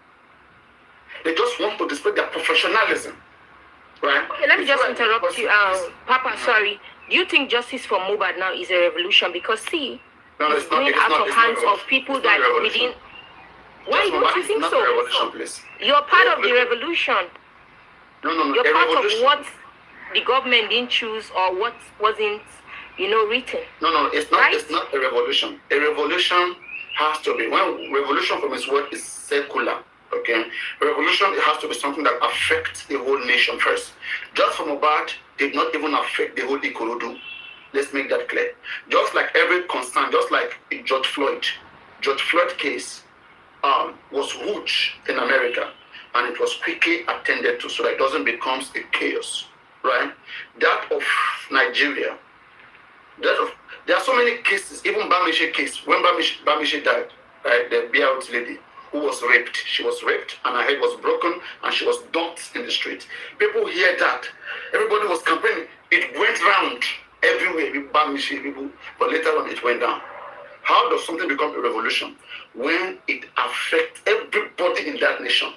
They just want to display their professionalism, right? Okay, let me just interrupt you, Papa. Sorry. Do you think justice for Mohbad now is a revolution? Because see, it's going out of hands of people that within. Why don't you think so? You're part of the revolution. No. You're part of what the government didn't choose or what wasn't, written. No, it's not. Right? It's not a revolution. A revolution has to be, when revolution from its word is secular. Okay, revolution, it has to be something that affects the whole nation first. Just from Mohbad did not even affect the whole Ikorodu. Let's make that clear. Just like every concern, just like George Floyd case was huge in America, and it was quickly attended to so that it doesn't become a chaos, right? That of Nigeria, there are so many cases, even Bamishe case, when Bamishe died, right? The BLT lady who was raped. She was raped and her head was broken and she was dumped in the street. People hear that. Everybody was campaigning. It went round everywhere. People, but later on it went down. How does something become a revolution? When it affects everybody in that nation,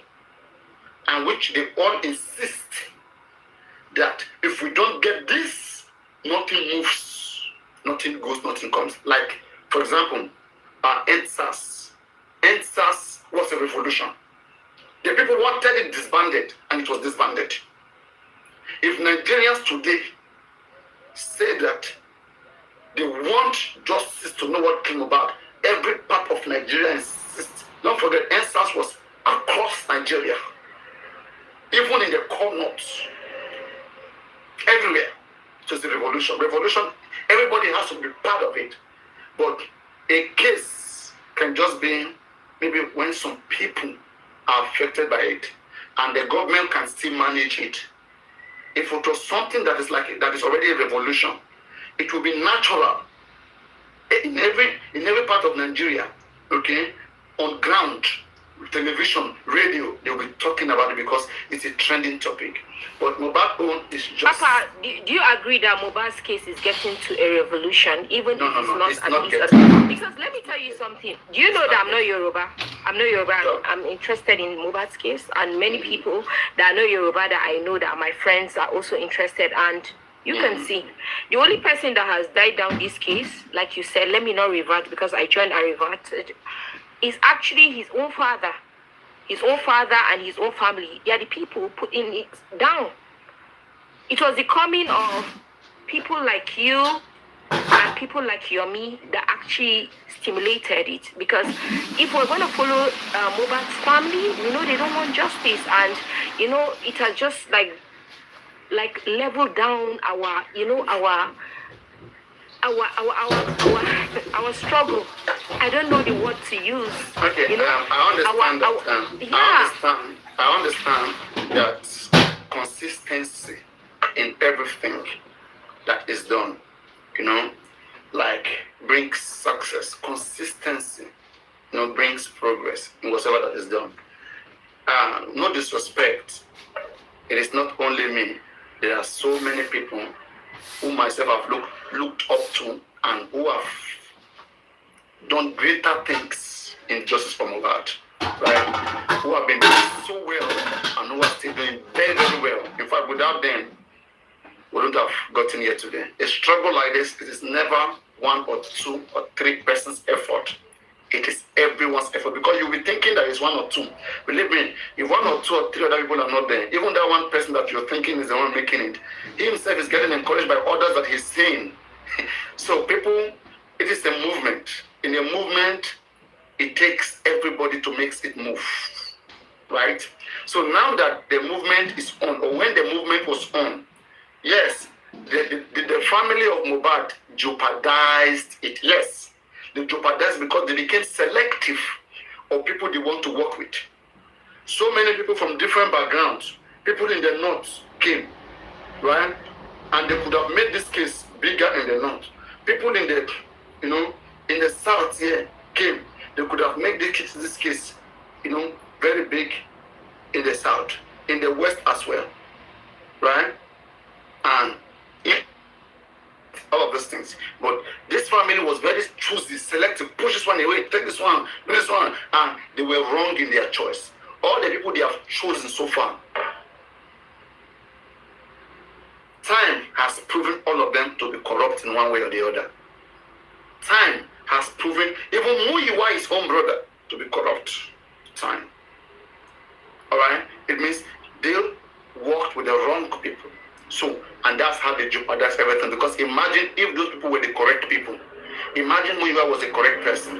and which they all insist that if we don't get this, nothing moves, nothing goes, nothing comes. Like, for example, NSAS. NSAS was a revolution. The people wanted it disbanded, and it was disbanded. If Nigerians today say that they want justice to know what came about, every part of Nigeria insists. Don't forget, NSAS was across Nigeria, even in the core north, everywhere. It was a revolution. Revolution, everybody has to be part of it. But a case can just be maybe when some people are affected by it, and the government can still manage it. If it was something that is already a revolution, it will be natural in every part of Nigeria, okay, on ground, television, radio, they'll be talking about it because it's a trending topic. But Mohbad own is just... Papa, do you agree that Mohbad's case is getting to a revolution, even No, if no, it's no, not it's at not least getting... Because let me tell you something. Do you know that I'm not Yoruba? I'm not Yoruba. No. I'm interested in Mohbad's case, and many people that know Yoruba that I know that are my friends are also interested, and you can see the only person that has died down this case, like you said, let me not revert because I joined and reverted, is actually his own father. His own father and his own family. They are the people putting it down. It was the coming of people like you and people like Yomi that actually stimulated it. Because if we're going to follow Mohbad's family, we know they don't want justice, and it has just like leveled down our our struggle. I don't know the word to use. Okay, I understand that consistency in everything that is done, like brings success. Consistency, brings progress in whatever that is done. No disrespect. It is not only me. There are so many people who myself have looked up to and who have done greater things in justice for Mohbad, right? Who have been doing so well and who are still doing very, very well. In fact, without them, we wouldn't have gotten here today. A struggle like this, it is never one or two or three persons' effort. It is everyone's effort, because you'll be thinking that it's one or two. Believe me, if one or two or three other people are not there, even that one person that you're thinking is the one making it, he himself is getting encouraged by others that he's seeing. So people, it is a movement. In a movement, it takes everybody to make it move, right? So now that the movement is on, or when the movement was on, yes, the family of Mohbad jeopardized it, yes. They jeopardized because they became selective of people they want to work with. So many people from different backgrounds, people in the north came, right? And they could have made this case bigger in the north. People in the, in the south here came. They could have made this case, very big in the south, in the west as well, right? And all of those things. But this family was very choosy, selective, push this one away, take this one, do this one, and they were wrong in their choice. All the people they have chosen so far, time has proven all of them to be corrupt in one way or the other. Time has proven even Muyiwa, his own brother, to be corrupt. Time. Alright? It means they worked with the wrong people. So, and that's how they jeopardize everything. Because imagine if those people were the correct people. Imagine Muyiwa was the correct person.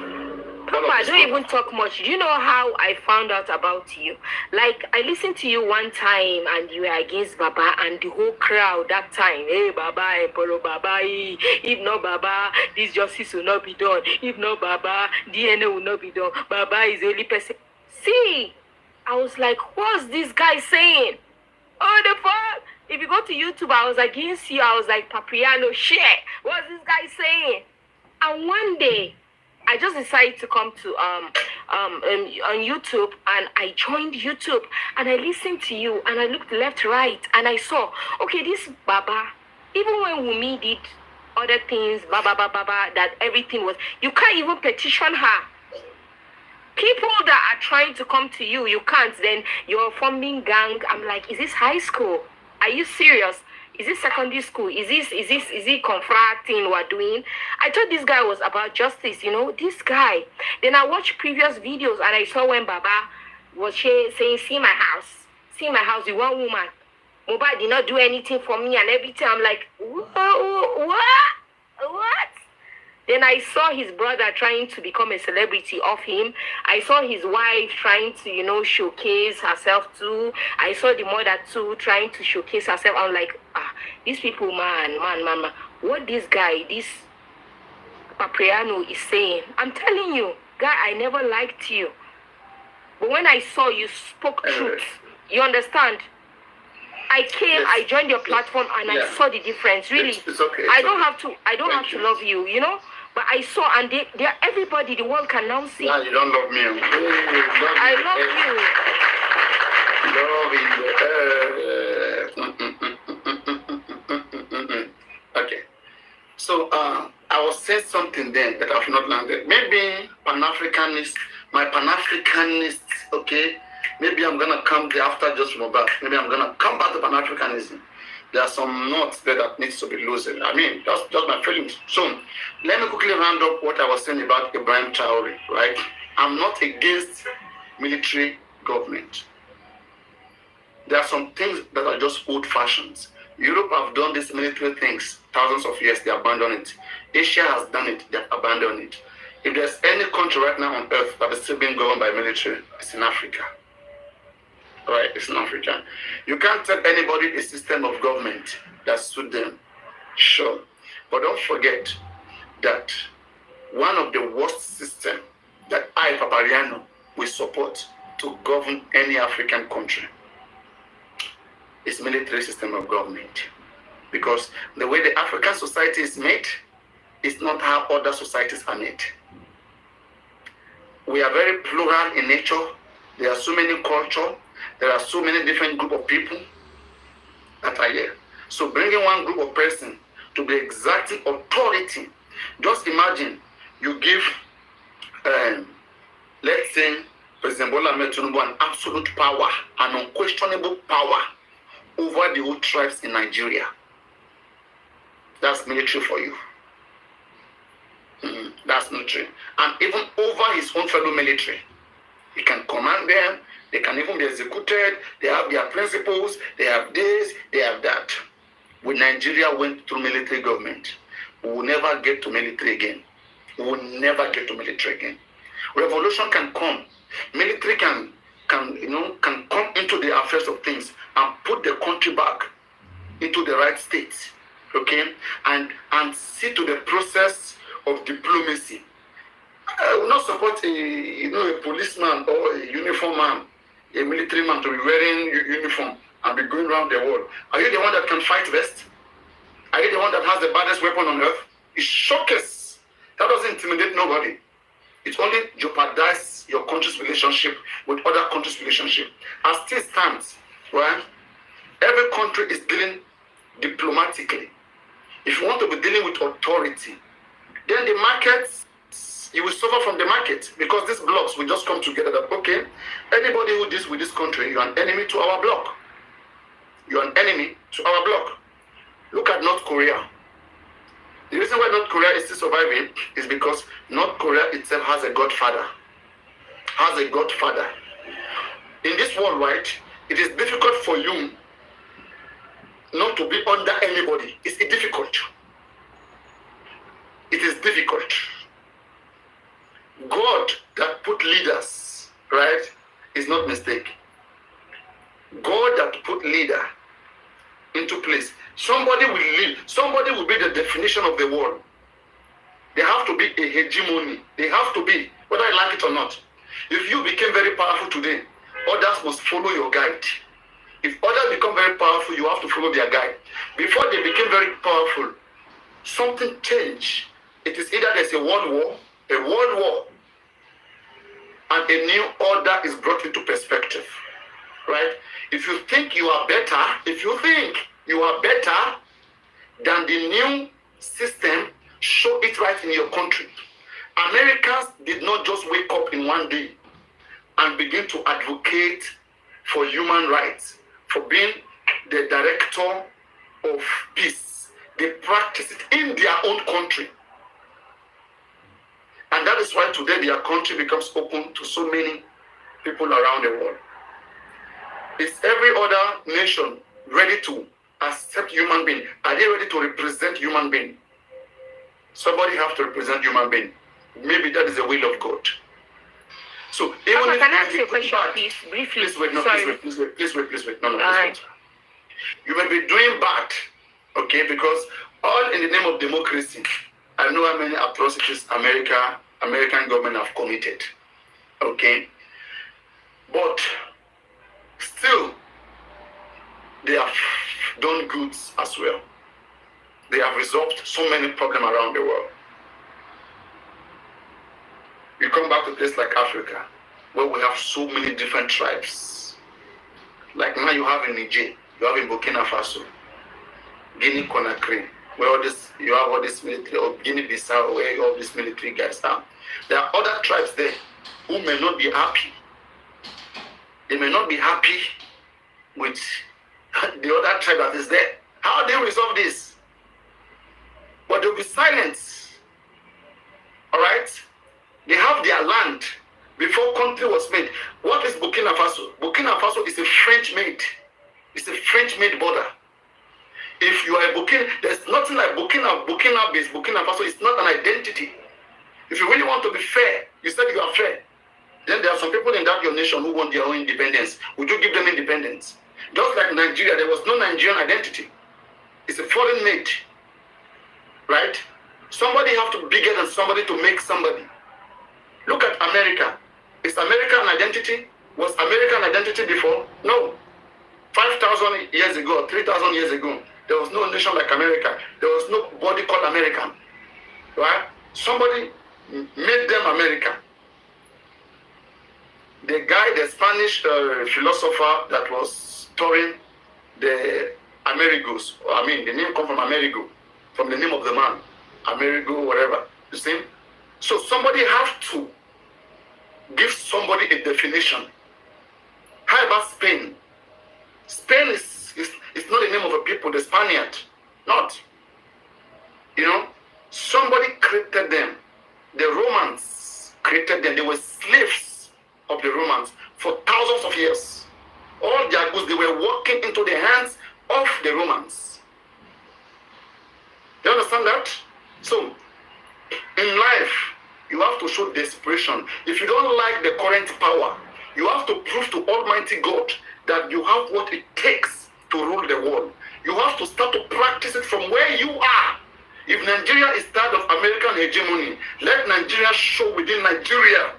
Papa, don't even talk much. Do you know how I found out about you? Like, I listened to you one time and you were against Baba and the whole crowd that time. Hey, Baba, Empolo, Baba, if not Baba, this justice will not be done. If not Baba, DNA will not be done. Baba is the only person. See, I was like, what's this guy saying? Oh, the fuck? If you go to YouTube, I was against you. I was like, Paparino, shit. What's this guy saying? And one day, I just decided to come to on YouTube, and I joined YouTube and I listened to you and I looked left, right, and I saw, okay, this Baba, even when Wumi did other things, Baba, that everything was, you can't even petition her. People that are trying to come to you, you can't. Then you're forming gang. I'm like, is this high school? Are you serious? Is this secondary school? Is it confrat thing we're doing? I thought this guy was about justice, you know, this guy. Then I watched previous videos and I saw when Baba was saying, see my house, the one woman. Mobile did not do anything for me and everything. I'm like, what? Then I saw his brother trying to become a celebrity of him. I saw his wife trying to, you know, showcase herself too. I saw the mother too trying to showcase herself. I'm like, these people, man. What this guy, this Paparino is saying. I'm telling you, guy, I never liked you. But when I saw you spoke truth, you understand? I came, I joined your platform, and I saw the difference. Really, it's okay. I don't have to love you, you know. But I saw, and they everybody, the world can now see. Nah, you don't love me. I love you. Okay. So I was saying something then that I've not landed. Maybe Pan-Africanist, my Pan-Africanist, okay. Maybe I'm gonna come there after just from back. Maybe I'm gonna come back to Pan-Africanism. There are some knots there that needs to be loosened. I mean, that's just my feelings. So let me quickly round up what I was saying about Ibrahim Traore, right? I'm not against military government. There are some things that are just old fashions. Europe have done these military things thousands of years, they abandoned it. Asia has done it, they have abandoned it. If there's any country right now on earth that is still being governed by military, it's in Africa. Right, it's in Africa. You can't tell anybody a system of government that suits them. Sure. But don't forget that one of the worst systems that I, Paparino, will support to govern any African country is military system of government. Because the way the African society is made is not how other societies are made. We are very plural in nature. There are so many cultures. There are so many different group of people that are here. So bringing one group of person to be exacting authority, just imagine you give, let's say, President Bola Ahmed Tinubu an absolute power, an unquestionable power over the whole tribes in Nigeria. That's military for you. That's military. And even over his own fellow military. He can command them. They can even be executed. They have their principles. They have this. They have that. When Nigeria went through military government, we will never get to military again. We will never get to military again. Revolution can come. Military can come into the affairs of things and put the country back into the right state. Okay? And see to the process of diplomacy. I will not support a policeman or a uniform man, a military man to be wearing uniform and be going around the world. Are you the one that can fight best? Are you the one that has the baddest weapon on earth? It showcases. That doesn't intimidate nobody. It only jeopardizes your country's relationship with other countries' relationship. As still stands, right? Every country is dealing diplomatically. If you want to be dealing with authority, then the markets, you will suffer from the market because these blocks will just come together that, okay, anybody who deals with this country, you're an enemy to our block. You're an enemy to our block. Look at North Korea. The reason why North Korea is still surviving is because North Korea itself has a godfather. In this world, right, it is difficult for you not to be under anybody. It's difficult. It is difficult. God that put leaders, right, is not mistake. God that put leader into place. Somebody will lead. Somebody will be the definition of the world. There have to be a hegemony. They have to be, whether I like it or not. If you became very powerful today, others must follow your guide. If others become very powerful, you have to follow their guide. Before they became very powerful, something changed. It is either there's a world war, a world war, and a new order is brought into perspective, right? If you think you are better, than the new system, show it right in your country. Americans did not just wake up in one day and begin to advocate for human rights, for being the director of peace. They practice it in their own country. And that is why today their country becomes open to so many people around the world. Is every other nation ready to accept human being? Are they ready to represent human being? Somebody have to represent human being. Maybe that is the will of God. So even Papa, if can I ask you a go question, back, please, briefly? please wait, no, Sorry. please wait. No, All please right. wait. You may be doing bad, okay, because all in the name of democracy. I know how many atrocities American government have committed, okay? But still, they have done good as well. They have resolved so many problems around the world. You come back to a place like Africa, where we have so many different tribes. Like now you have in Niger, you have in Burkina Faso, Guinea Conakry, where you have all this military, or Guinea-Bissau, where all these military guys are. There are other tribes there who may not be happy. They may not be happy with the other tribe that is there. How do they resolve this? But they'll be silent. All right? They have their land before country was made. What is Burkina Faso? Burkina Faso is a French-made. It's a French-made border. If you are a Burkina, there's nothing like Burkina-based Burkina Faso. It's not an identity. If you really want to be fair, you said you are fair. Then there are some people in that your nation who want their own independence. Would you give them independence? Just like Nigeria, there was no Nigerian identity. It's a foreign made. Right? Somebody have to be bigger than somebody to make somebody. Look at America. Is America an identity? Was America an identity before? No. 5,000 years ago, 3,000 years ago, there was no nation like America. There was nobody called American. Right? Somebody made them America. The guy, the Spanish philosopher that was touring the Amerigos, the name comes from Amerigo, from the name of the man, Amerigo, whatever. You see? So somebody have to give somebody a definition. How about Spain? Spain is not the name of a people, the Spaniard. Not. You know, somebody created them. The Romans created them. They were slaves of the Romans for thousands of years. All their goods, they were working into the hands of the Romans. You understand that? So, in life, you have to show desperation. If you don't like the current power, you have to prove to Almighty God that you have what it takes to rule the world. You have to start to practice it from where you are. If Nigeria is tired of American hegemony, let Nigeria show within Nigeria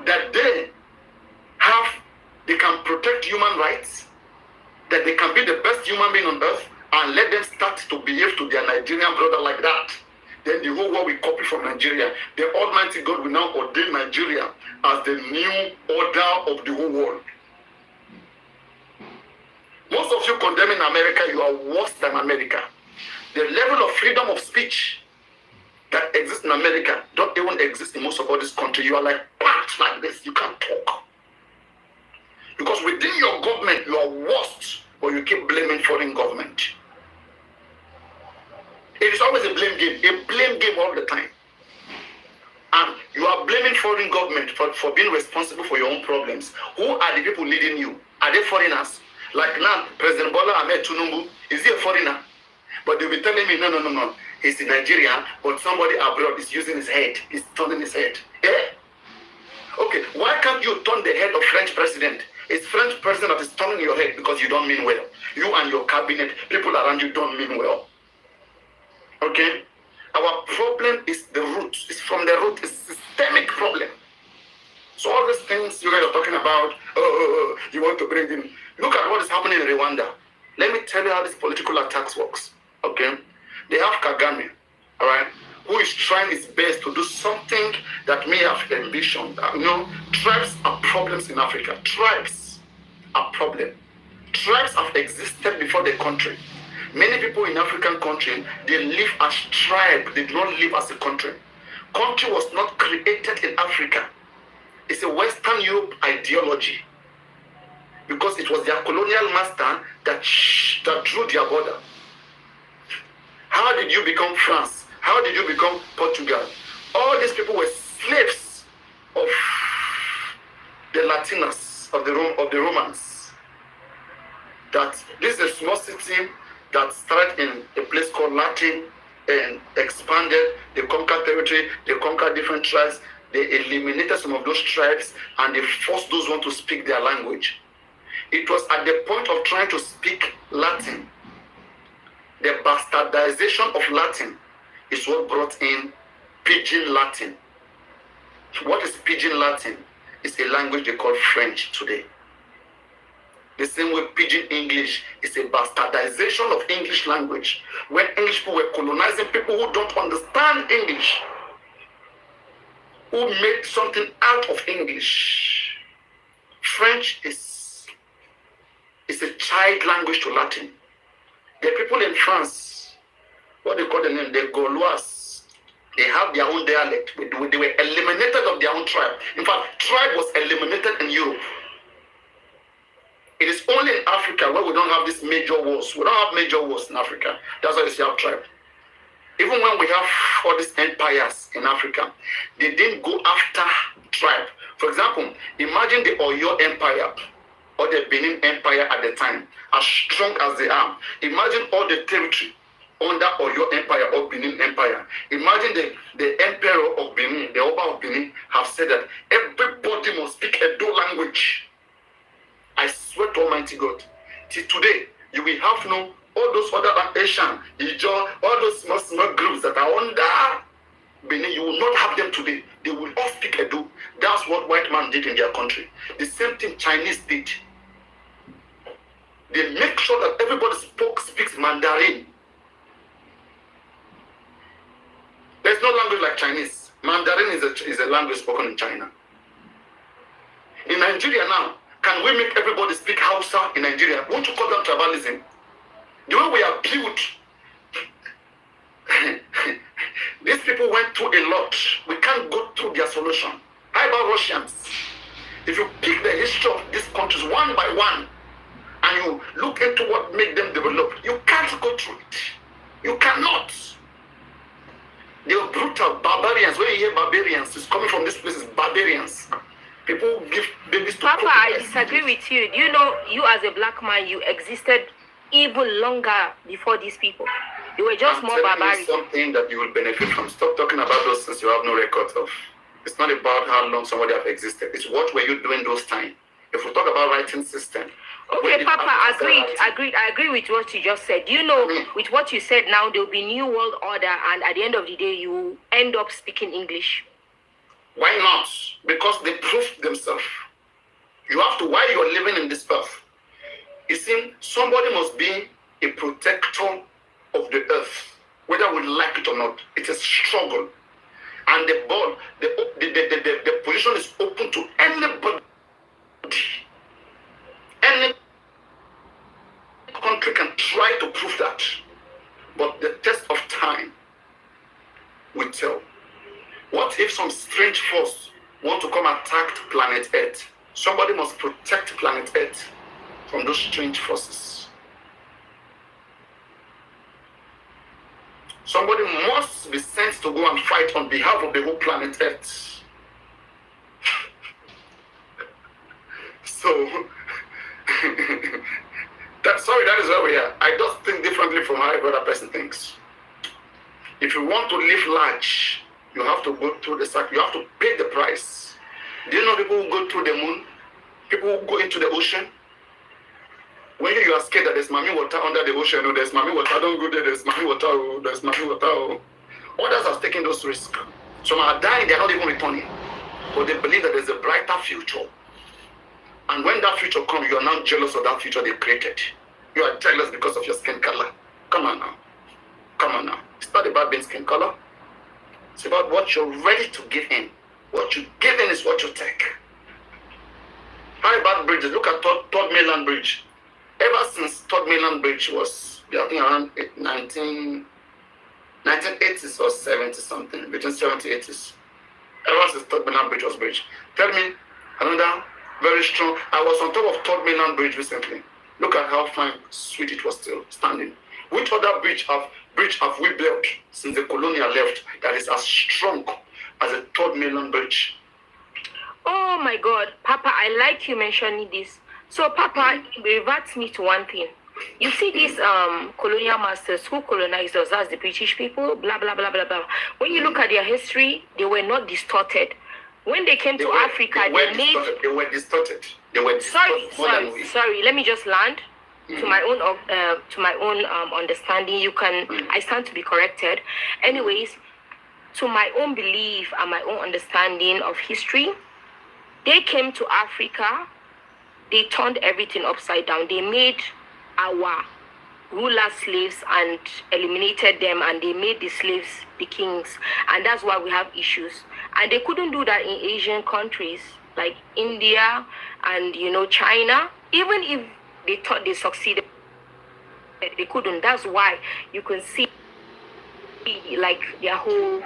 that they can protect human rights, that they can be the best human being on earth, and let them start to behave to their Nigerian brother like that. Then the whole world will copy from Nigeria. The Almighty God will now ordain Nigeria as the new order of the whole world. Most of you condemning America, you are worse than America. The level of freedom of speech that exists in America don't even exist in most of all this country. You are like packed like this. You can't talk. Because within your government, you are worst, but you keep blaming foreign government. It is always a blame game all the time. And you are blaming foreign government for being responsible for your own problems. Who are the people leading you? Are they foreigners? Like now, President Bola Ahmed Tinubu, is he a foreigner? But they'll be telling me, no. He's in Nigeria, but somebody abroad is using his head. He's turning his head. Yeah? Okay, why can't you turn the head of French president? It's French president that is turning your head because you don't mean well. You and your cabinet, people around you don't mean well. Okay? Our problem is the root. It's from the root. It's a systemic problem. So all these things you guys are talking about, you want to bring in. Look at what is happening in Rwanda. Let me tell you how this political attacks works. Okay? They have Kagame. All right? who is trying his best to do something that may have envisioned. Tribes are problems in Africa. Tribes are problems. Tribes have existed before the country. Many people in African country, they live as tribe. They do not live as a country. Country was not created in Africa. It's a Western Europe ideology. Because it was their colonial master that drew their border. How did you become France? How did you become Portugal? All these people were slaves of the Latinas, of the Romans. That this is a small city that started in a place called Latin and expanded. They conquered territory, they conquered different tribes, they eliminated some of those tribes, and they forced those ones to speak their language. It was at the point of trying to speak Latin. The bastardization of Latin is what brought in Pidgin Latin. What is Pidgin Latin? It's a language they call French today. The same way Pidgin English is a bastardization of English language. When English people were colonizing people who don't understand English, who made something out of English. French is a child language to Latin. The people in France, what they call the name, the Gaulois, they have their own dialect. They were eliminated of their own tribe. In fact, tribe was eliminated in Europe. It is only in Africa where we don't have these major wars. We don't have major wars in Africa. That's why you see our tribe. Even when we have all these empires in Africa, they didn't go after tribe. For example, imagine the Oyo Empire or the Benin Empire at the time, as strong as they are. Imagine all the territory under Oyo Empire or Benin Empire. Imagine the emperor of Benin, the Oba of Benin, have said that everybody must speak a Edo language. I swear to Almighty God, till today, you will have all those other Asian, Ijo, all those small groups that are under Benin, you will not have them today. They will all speak Edo. That's what white man did in their country. The same thing Chinese did. They make sure that everybody speaks Mandarin. There's no language like Chinese. Mandarin is a language spoken in China. In Nigeria now, can we make everybody speak Hausa in Nigeria? Won't you call them tribalism? The way we are built, these people went through a lot. We can't go through their solution. How about Russians? If you pick the history of these countries one by one, and you look into what made them develop, you can't go through it. You cannot. They are brutal barbarians. When you hear barbarians, it's coming from this place, it's barbarians. People give babies to Papa, I disagree with you. Do you know, you as a black man, you existed even longer before these people. You were just more barbaric. Something that you will benefit from. Stop talking about those things you have no record of. It's not about how long somebody have existed. It's what were you doing those time. If we talk about writing system. Okay, Papa, I agree with what you just said. Do you know, with what you said now, there will be new world order, and at the end of the day, you end up speaking English. Why not? Because they proved themselves. You have to, while you're living in this earth, you see, somebody must be a protector of the earth, whether we like it or not. It's a struggle. And the position is open to anybody. Any country can try to prove that. But the test of time will tell. What if some strange force want to come attack planet Earth? Somebody must protect planet Earth from those strange forces. Somebody must be sent to go and fight on behalf of the whole planet Earth. So, that is where we are. I just think differently from how every other person thinks. If you want to live large, you have to go through the sacrifice. You have to pay the price. Do you know people who go through the moon? People who go into the ocean? When you are scared that there's mommy water under the ocean, or there's mommy water, don't go there, there's mommy water, oh, there's mommy water. Oh. Others are taking those risks. Some are dying, they're not even returning. But they believe that there's a brighter future. And when that future comes, you are now jealous of that future they created. You are jealous because of your skin color. Come on now. Come on now. It's not about being skin color. It's about what you're ready to give in. What you give in is what you take. How about bridges? Look at Third Mainland Bridge. Ever since Third Mainland Bridge was, I think, around 1980s or 70 something, between 70 and 80s. Ever since Third Mainland Bridge was bridge. Tell me another very strong. I was on top of Third Mainland Bridge recently. Look at how fine, sweet it was still standing. Which other bridge have we built since the colonial left that is as strong as a Third Mainland Bridge? Oh my God, Papa, I like you mentioning this. So, Papa, it reverts me to one thing. You see these colonial masters who colonized us as the British people, blah, blah, blah, blah, blah. When you look at their history, they were not distorted. When they came to Africa, they were distorted. Sorry, let me just land. To my own understanding, I stand to be corrected. Anyways, to my own belief and my own understanding of history, they came to Africa, they turned everything upside down. They made our rulers slaves and eliminated them, and they made the slaves the kings, and that's why we have issues. And they couldn't do that in Asian countries like India and China. Even if they thought they succeeded, they couldn't. That's why you can see like their whole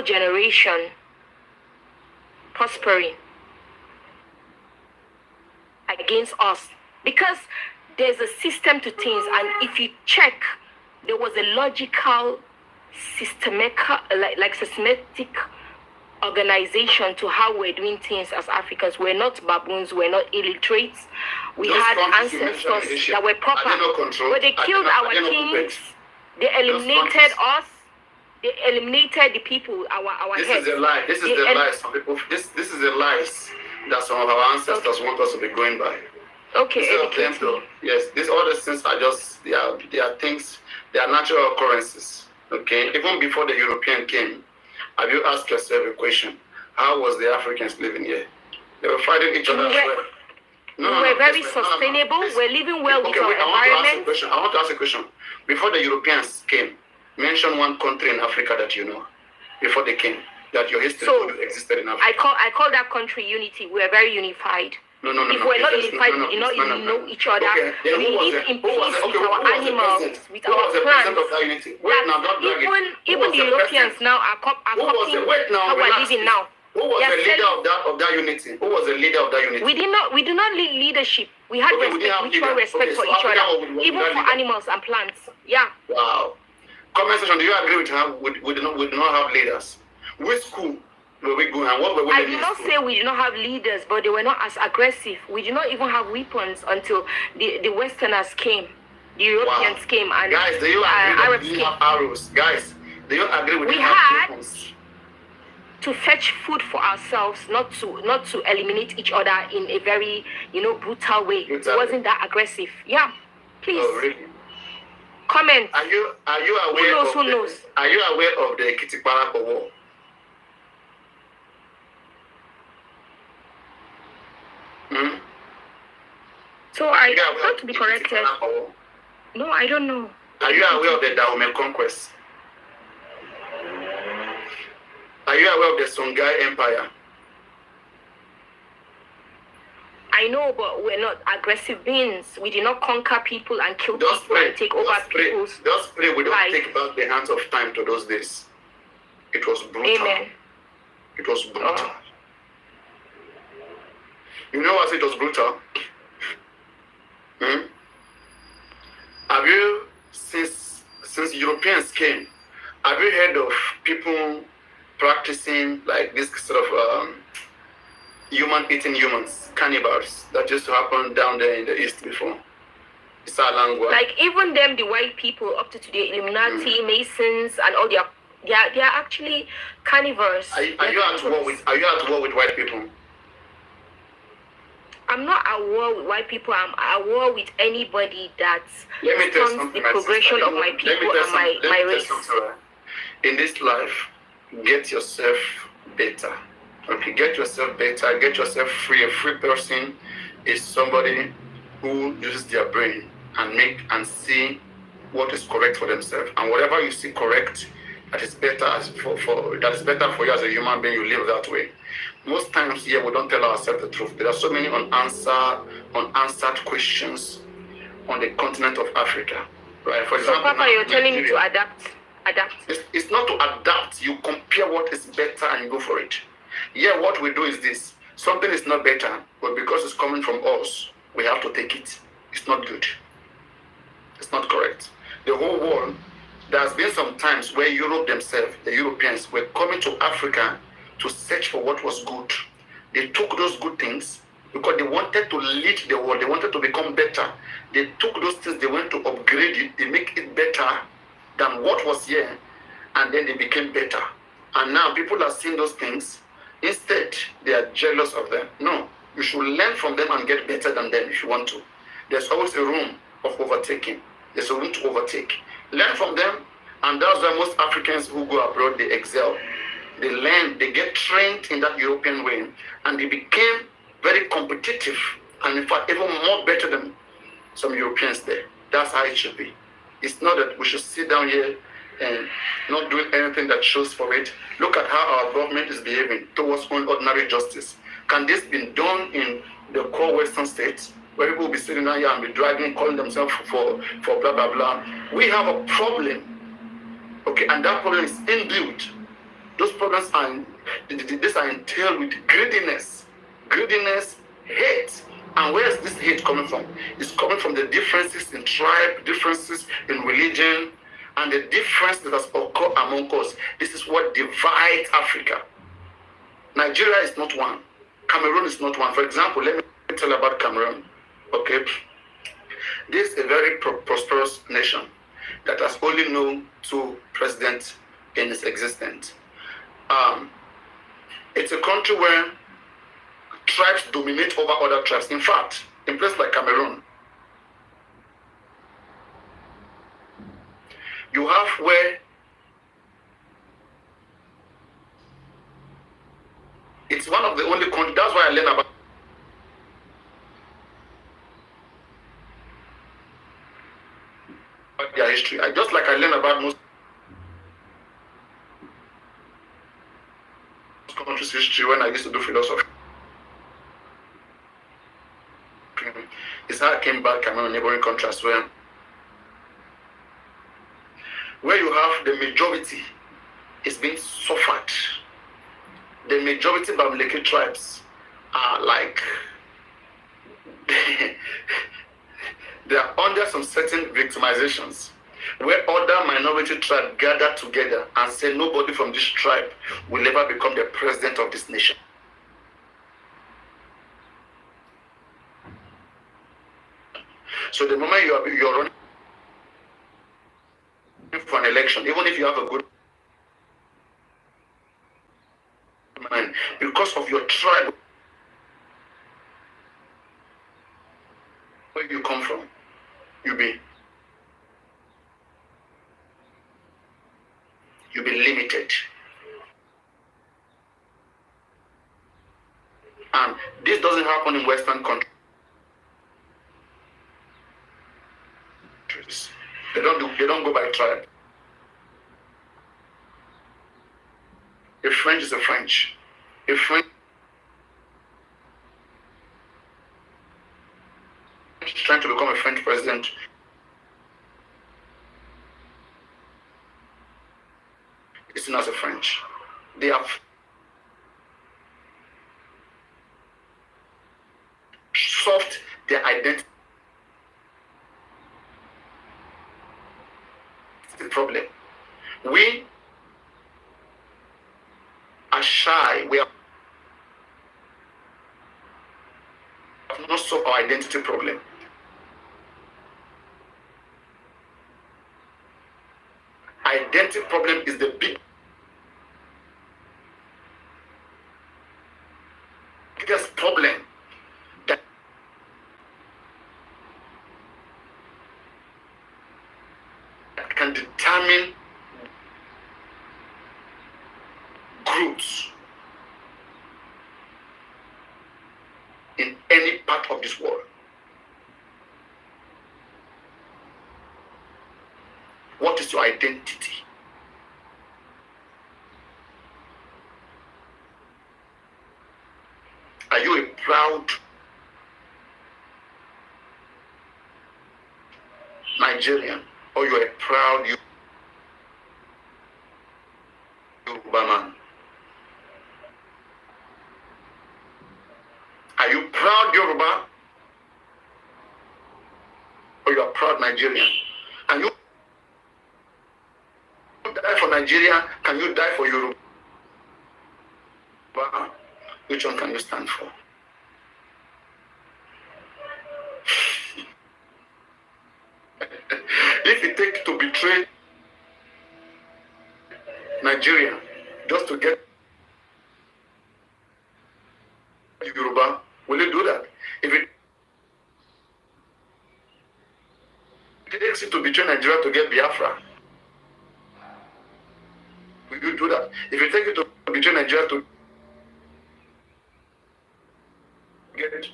generation prospering against us, because there's a system to things. And if you check, there was a logical, systematic organization to how we're doing things as Africans. We're not baboons, we're not illiterates. We had ancestors that were proper, but they killed our kings, they eliminated us, they eliminated the people, our This heads. is a lie. This is the lie. Some people. This is the lies that some of our ancestors want us to be going by. Okay, Instead of them, though, yes, all these things are just they are things. They are natural occurrences. Okay, even before the European came, have you asked yourself a question? How was the Africans living here? They were fighting each other. We were very sustainable. We're living well with our environment. I want to ask a question. Before the Europeans came, mention one country in Africa that you know before they came, that your history existed in Africa. I call that country unity. We are very unified. No. If we're not unified, we do not even know each other. We live in peace with our animals, with our plants. Even the Europeans now are copying how we're living now. Who was the leader of that unity? Who was the leader of that unity? We do not need leadership. We had mutual respect for each other, even for animals and plants. Yeah. Wow. Comment section. Do you agree with her? We do not have leaders. Which school were we going and what were we? I did not say we do not have leaders, but they were not as aggressive. We did not even have weapons until the Westerners came, the Europeans came, and guys, do you agree Arabs we came. have arrows? Guys, do you agree with We had to fetch food for ourselves, not to eliminate each other in a very brutal way. It wasn't that aggressive. Yeah, please. Oh, really? Comment. Are you aware Who knows? Are you aware of the Kitipalako War? So I want to be corrected. No, I don't know. Are you aware of the Dahomey conquest? Are you aware of the Songhai Empire? I know, but we're not aggressive beings. We did not conquer people and kill people and take over people's Just pray we don't life. take back the hands of time to those days. It was brutal. Amen. It was brutal. You know what it was brutal? Have you, since Europeans came, have you heard of people practicing like this sort of human eating humans, cannibals, that used to happen down there in the east before? It's a language. Like even them, the white people up to today, Illuminati, Masons, and all they are actually carnivores. Are you at war with white people? I'm not at war with white people. I'm at war with anybody that stunts the progression of my people and my race. In this life, get yourself better. Okay, get yourself better. Get yourself free. A free person is somebody who uses their brain and see what is correct for themselves. And whatever you see correct, that is better that is better for you as a human being, you live that way. Most times here we don't tell ourselves the truth. There are so many unanswered questions on the continent of Africa. Right? For example, so Papa, you're telling me to Nigeria, adapt. it's not to adapt. You compare what is better and you go for it. Yeah, what we do is this. Something is not better, but because it's coming from us, we have to take it. It's not good. It's not correct. The whole world, there has been some times where Europe themselves, the Europeans, were coming to Africa to search for what was good. They took those good things because they wanted to lead the world. They wanted to become better. They took those things, they went to upgrade it, they make it better than what was here, and then they became better. And now people are seeing those things. Instead, they are jealous of them. No, you should learn from them and get better than them if you want to. There's always a room of overtaking. There's a room to overtake. Learn from them, and that's why most Africans who go abroad, they excel. They learn, they get trained in that European way, and they became very competitive, and in fact, even more better than some Europeans there. That's how it should be. It's not that we should sit down here and not doing anything that shows for it. Look at how our government is behaving towards ordinary justice. Can this be done in the core Western states, where people will be sitting down here and be dragging, calling themselves for blah, blah, blah? We have a problem, okay, and that problem is inbuilt. Those problems are entailed with greediness, hate. And where is this hate coming from? It's coming from the differences in tribe, differences in religion, and the difference that has occurred among us. This is what divides Africa. Nigeria is not one. Cameroon is not one. For example, let me tell you about Cameroon. Okay, this is a very prosperous nation that has only known two presidents in its existence. It's a country where tribes dominate over other tribes. In fact, in places like Cameroon, you have where it's one of the only countries. That's why I learned about their history. Just like I learned about most countries' history when I used to do philosophy. It's how I came back Cameroon, neighboring countries where you have the majority is being suffered. The majority Bamileke tribes are like they are under some certain victimizations, where other minority tribes gather together and say nobody from this tribe will ever become the president of this nation. So the moment you're running for an election, even if you have a good mind, because of your tribe, where you come from, you'll be limited. And this doesn't happen in Western countries. They don't go by tribe. A French is a French. A French trying to become a French president is seen as a French. They have solved their identity problem. We are shy. We have not solved our identity problem. Identity problem is the biggest problem that can determine groups in any part of this world. What is your identity? Are you a proud Nigerian, or you're a proud Yoruba man? Are you proud Yoruba, or you are proud Nigerian? Can you die for Nigeria? Can you die for Yoruba? Which one can you stand for? If it takes to betray Nigeria just to get Yoruba, will you do that? If it takes you to betray Nigeria to get Biafra, will you do that? If it takes you to betray Nigeria to get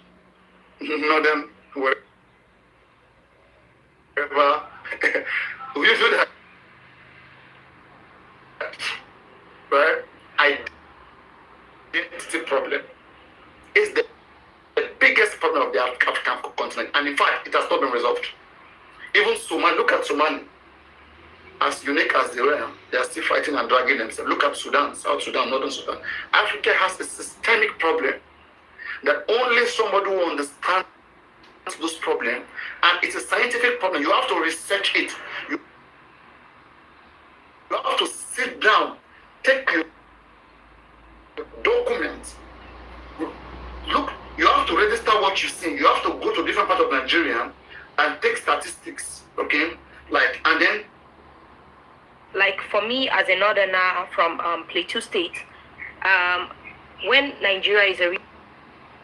northern wherever, will you do that? Right? Identity problem is the biggest problem of the African continent, and in fact, it has not been resolved. Even Somali, look at Somali. As unique as they were, they are still fighting and dragging themselves. Look at Sudan, South Sudan, Northern Sudan. Africa has a systemic problem that only somebody who understands this problem, and it's a scientific problem. You have to research it. You have to sit down, take your documents. Look, you have to register what you see. You have to go to different parts of Nigeria and take statistics, okay? And then like for me as a northerner from Plateau State, when Nigeria is a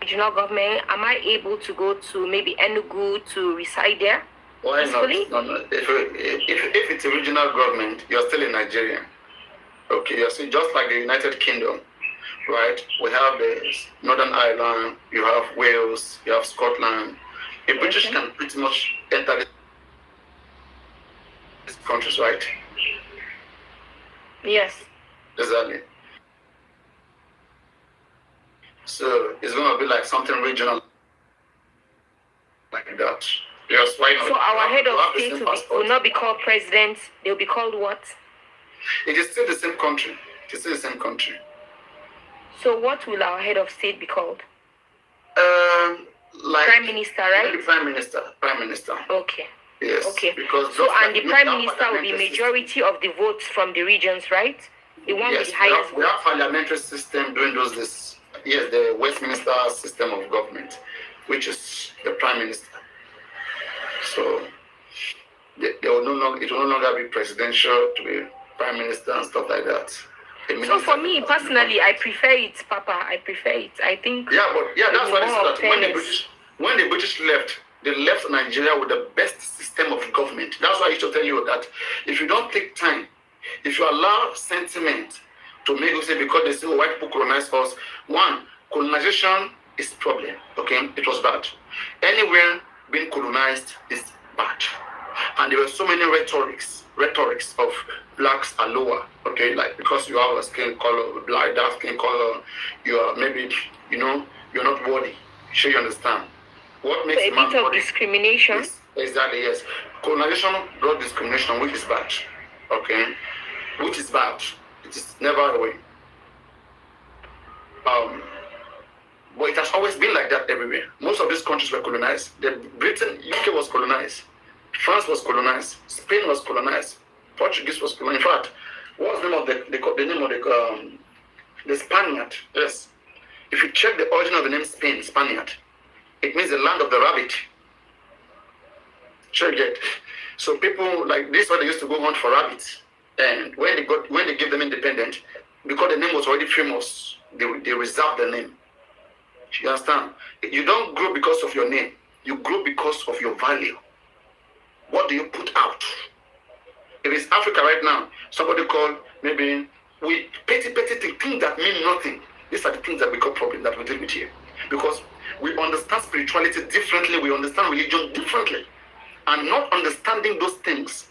regional government, am I able to go to maybe Enugu to reside there? Why not? No. If it's a regional government, you're still in Nigeria. Okay, you're still just like the United Kingdom, right? We have the Northern Ireland, you have Wales, you have Scotland. A British can pretty much enter these countries, right? Yes. Exactly. So it's going to be like something regional like that. Yes, why not? So our head of state will not be called president. They'll be called what? It is still the same country. It is still the same country. So what will our head of state be called? Like Prime Minister, right? Prime Minister. Prime Minister. Okay. Yes. Okay. Because so and the Prime Minister will be majority of the votes from the regions, right? The one with the highest we have parliamentary system doing this. Yes, the Westminster system of government, which is the Prime Minister. So it will no longer be presidential to be Prime Minister and stuff like that. So for me personally, I prefer it, Papa. I prefer it. I think. Yeah, but that's why when the British left, they left Nigeria with the best system of government. That's why I used to tell you that if you don't take time, if you allow sentiment to make you say because they say white people colonized us, one, colonization is problem. Okay, it was bad. Anywhere being colonized is bad, and there were so many rhetorics of blacks Aloba. Okay, like because you have a skin color, black, dark skin color, you are maybe you're not worthy. Sure, you understand. What makes so a bit of discrimination? Yes, exactly, yes. Colonization brought discrimination, which is bad. Okay? Which is bad. It is never a way. But it has always been like that everywhere. Most of these countries were colonized. Britain, UK was colonized. France was colonized. Spain was colonized. Portuguese was colonized. In fact, what's the name of the name of the Spaniard? Yes. If you check the origin of the name Spain, Spaniard, it means the land of the rabbit. Sure, you get. So people like this, where they used to go hunt for rabbits, and when they gave them independence, because the name was already famous, they reserved the name. You understand? You don't grow because of your name. You grow because of your value. What do you put out? If it's Africa right now, somebody called maybe petty things that mean nothing. These are the things that become problem that we deal with here, because we understand spirituality differently. We understand religion differently. And not understanding those things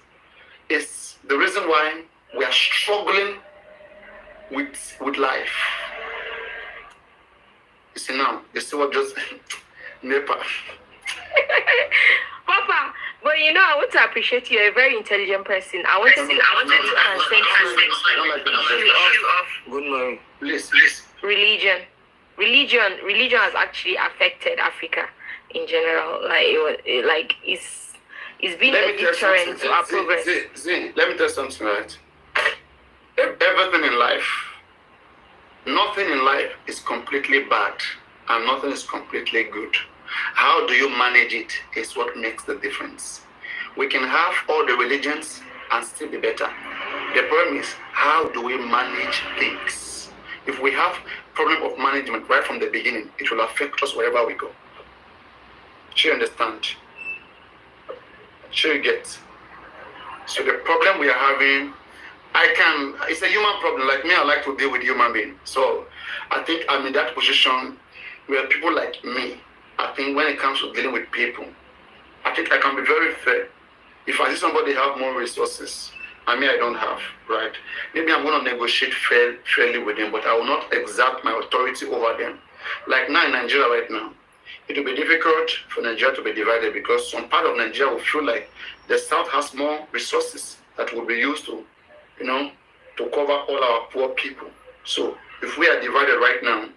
is the reason why we are struggling with life. You see now, you see what just NEPA. Papa, but you know, I want to appreciate you. You're a very intelligent person. I want to really transcend to Good morning. Please. religion. Religion has actually affected Africa in general. It's been a deterrent to our progress. See, let me tell you something, right? Everything in life, nothing in life is completely bad and nothing is completely good. How do you manage it is what makes the difference. We can have all the religions and still be better. The problem is, how do we manage things? If we have problem of management right from the beginning, it will affect us wherever we go. Do you understand? Sure you get. So the problem we are having, it's a human problem. Like me, I like to deal with human beings. So I think I'm in that position where people like me, I think when it comes to dealing with people, I think I can be very fair. If I see somebody have more resources, I don't have, right? Maybe I'm going to negotiate fairly with them, but I will not exert my authority over them. Like now in Nigeria right now, it will be difficult for Nigeria to be divided because some part of Nigeria will feel like the South has more resources that will be used to, to cover all our poor people. So if we are divided right now,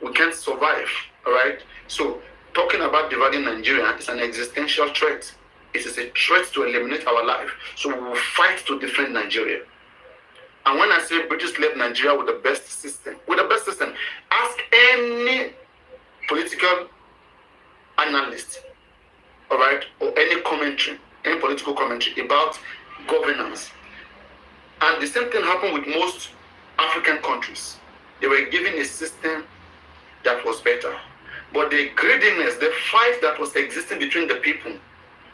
we can't survive, all right? So talking about dividing Nigeria is an existential threat. It is a threat to eliminate our life. So we will fight to defend Nigeria. And when I say British left Nigeria with the best system, ask any political analyst, all right, or any political commentary about governance. And the same thing happened with most African countries. They were given a system that was better. But the greediness, the fight that was existing between the people,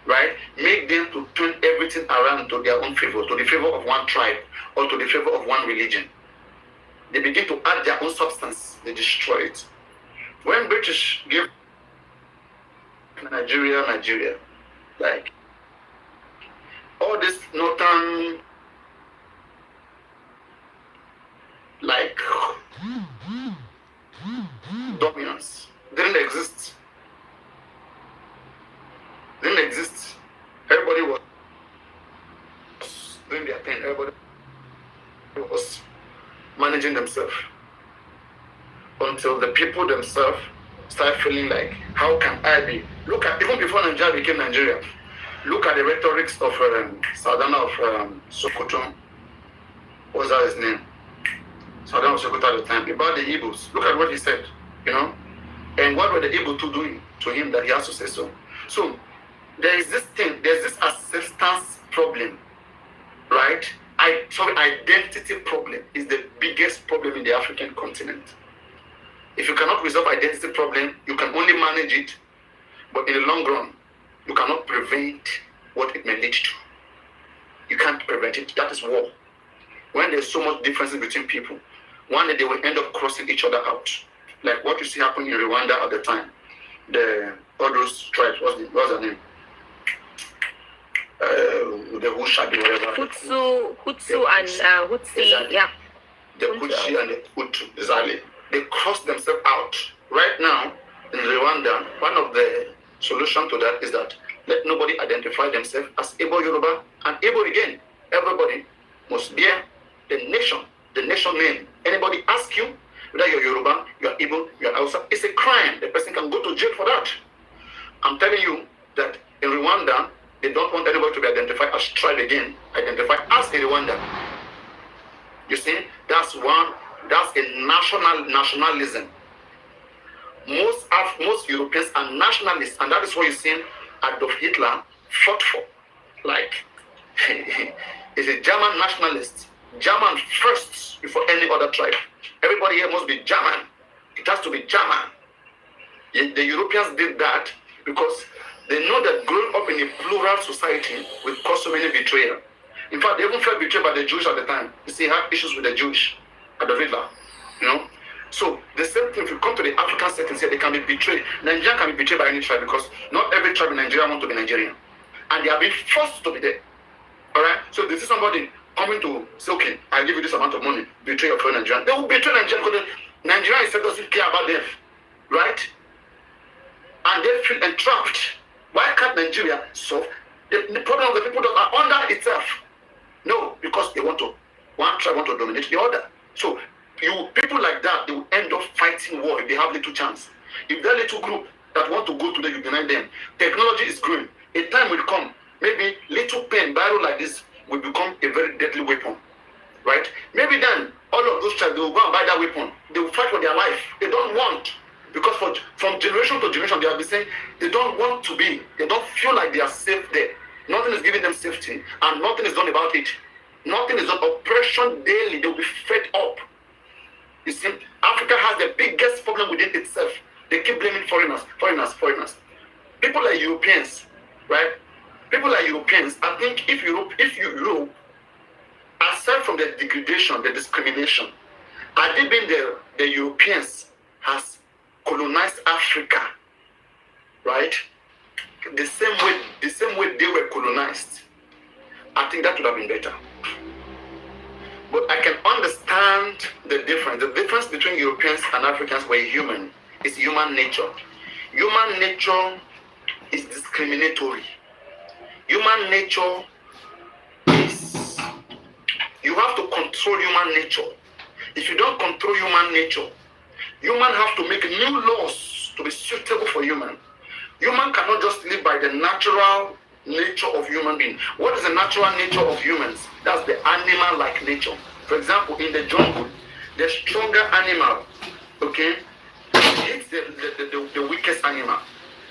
right, make them to turn everything around to their own favor, to the favor of one tribe or to the favor of one religion. They begin to add their own substance. They destroy it. When British gave Nigeria, like all this northern, like dominance didn't exist. Everybody was doing their thing. Everybody was managing themselves until the people themselves start feeling like, how can I be? Look at, even before Nigeria became Nigeria, look at the rhetorics of Sadana of Sokoto. What was that his name? Sadana of Sokoto at the time, about the Igbos. Look at what he said, And what were the Igbo to doing to him that he has to say so? So there's this acceptance problem, right? Identity problem is the biggest problem in the African continent. If you cannot resolve identity problem, you can only manage it, but in the long run, you cannot prevent what it may lead to. You can't prevent it. That is war. When there's so much differences between people, one day they will end up crossing each other out. Like what you see happen in Rwanda at the time. All those tribes, what's their name? The Hushabi, whatever. Hutsu and Hutsi, exactly. yeah. The Hutsi and the Hutu, exactly. They cross themselves out. Right now, in Rwanda, one of the solutions to that is that let nobody identify themselves as Igbo, Yoruba, and Igbo again. Everybody must bear the nation name. Anybody ask you whether you're Yoruba, you're Igbo, you're Hausa, it's a crime. The person can go to jail for that. I'm telling you that in Rwanda, they don't want anybody to be identified as tribe again, identified as a Rwanda. You see, that's a nationalism. Most Europeans are nationalists, and that is what you see Adolf Hitler fought for. Like, he's a German nationalist. German first before any other tribe. Everybody here must be German. It has to be German. The Europeans did that because they know that growing up in a plural society will cause so many betrayal. In fact, they even felt betrayed by the Jewish at the time. You see, had issues with the Jewish at the Hitler, So the same thing, if you come to the African settings here, they can be betrayed. Nigeria can be betrayed by any tribe because not every tribe in Nigeria wants to be Nigerian. And they are being forced to be there. All right. So this is somebody coming to say, okay, I give you this amount of money, betray your fellow Nigerian. They will betray Nigerian because Nigerian doesn't care about them, right? And they feel entrapped. Why can't Nigeria solve the problem of the people that are under itself? No, because they want to, one tribe want to dominate the other. So you people like that, they will end up fighting war if they have little chance. If that little group that want to go to them, you deny them. Technology is growing. A time will come, maybe little pen, barrel like this will become a very deadly weapon, right? Maybe then all of those tribes, they will go and buy that weapon. They will fight for their life. They don't want, because from generation to generation, they have been saying they don't want to be, they don't feel like they are safe there. Nothing is giving them safety, and nothing is done about it. Nothing is done. Oppression daily, they will be fed up. You see, Africa has the biggest problem within itself. They keep blaming foreigners. People like Europeans, right? People like Europeans, I think if Europe, aside from the degradation, the discrimination, had it been the Europeans has colonized Africa, right? The same way they were colonized, I think that would have been better. But I can understand the difference. The difference between Europeans and Africans were human. It's human nature. Human nature is discriminatory. Human nature is, you have to control human nature. If you don't control human nature, human have to make new laws to be suitable for human. Human cannot just live by the natural nature of human being. What is the natural nature of humans? That's the animal-like nature. For example, in the jungle, the stronger animal, okay, hates the weakest animal.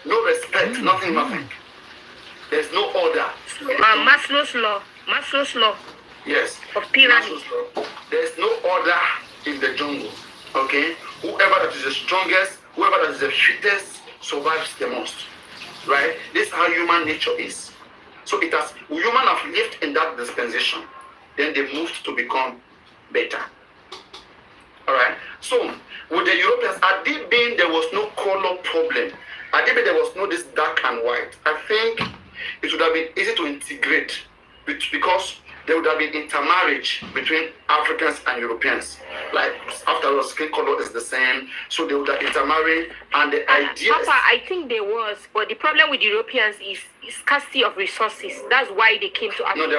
No respect, nothing. There's no order. Maslow's law. Yes. Of pyramid. There's no order in the jungle. Okay? Whoever that is the strongest, whoever that is the fittest survives the most. Right? This is how human nature is. So human have lived in that dispensation. Then they moved to become better. Alright? So with the Europeans, there was no color problem. There was no this dark and white. I think it would have been easy to integrate because there would have been intermarriage between Africans and Europeans. Like, after all, skin color is the same, so they would have intermarried, and the idea. Papa, I think there was, but the problem with Europeans is scarcity of resources. That's why they came to Africa. No,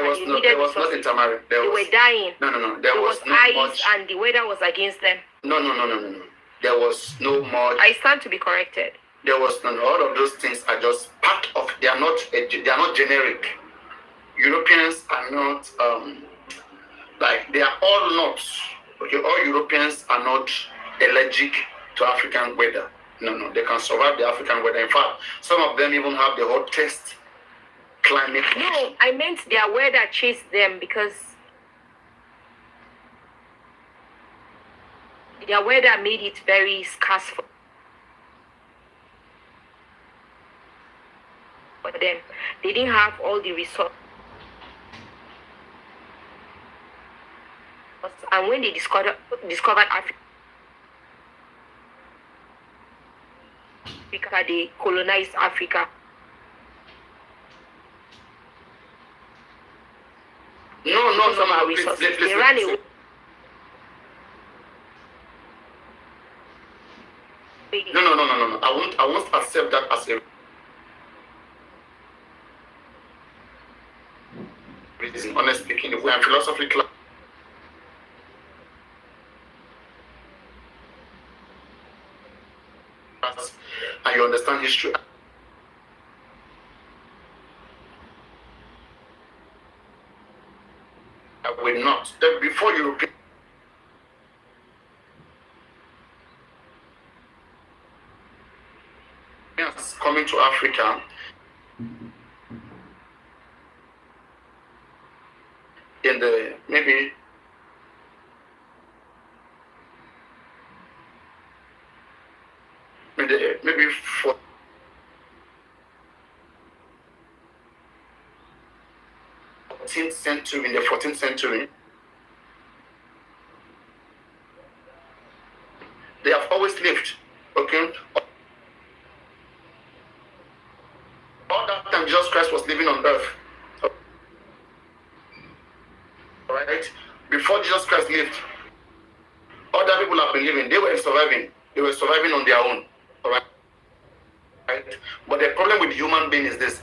there was not intermarried. They were dying. No. There was no ice, much. and the weather was against them. No. There was no much. I stand to be corrected. There was none. All of those things are just part of. They are not generic. Europeans are not they are all not. Okay, all Europeans are not allergic to African weather. No, they can survive the African weather. In fact, some of them even have the hottest climate. No, I meant their weather chased them because their weather made it very scarce for them. They didn't have all the resources. And when they discovered Africa, they colonized Africa. No, From our resources. They ran away. No. I won't accept that as a reason. Honestly speaking, if we are in philosophy class, and you understand history, I will not. Then before Europeans coming to Africa, in the maybe for 14th century, in the 14th century, they have always lived, okay? All that time Jesus Christ was living on earth, before Jesus Christ lived, other people have been living. They were surviving. They were surviving on their own. All right. Right? But the problem with human beings is this: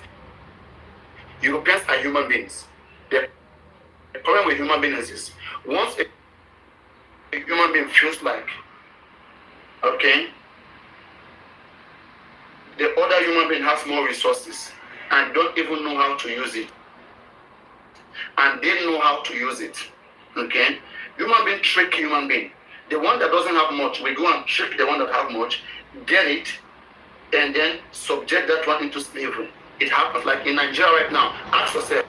Europeans are human beings. The problem with human beings is once a human being feels like, okay, the other human being has more resources and don't even know how to use it, and they know how to use it, okay? Human being trick human being. The one that doesn't have much, we go and trick the one that have much, get it, and then subject that one into slavery. It happens like in Nigeria right now. Ask yourself,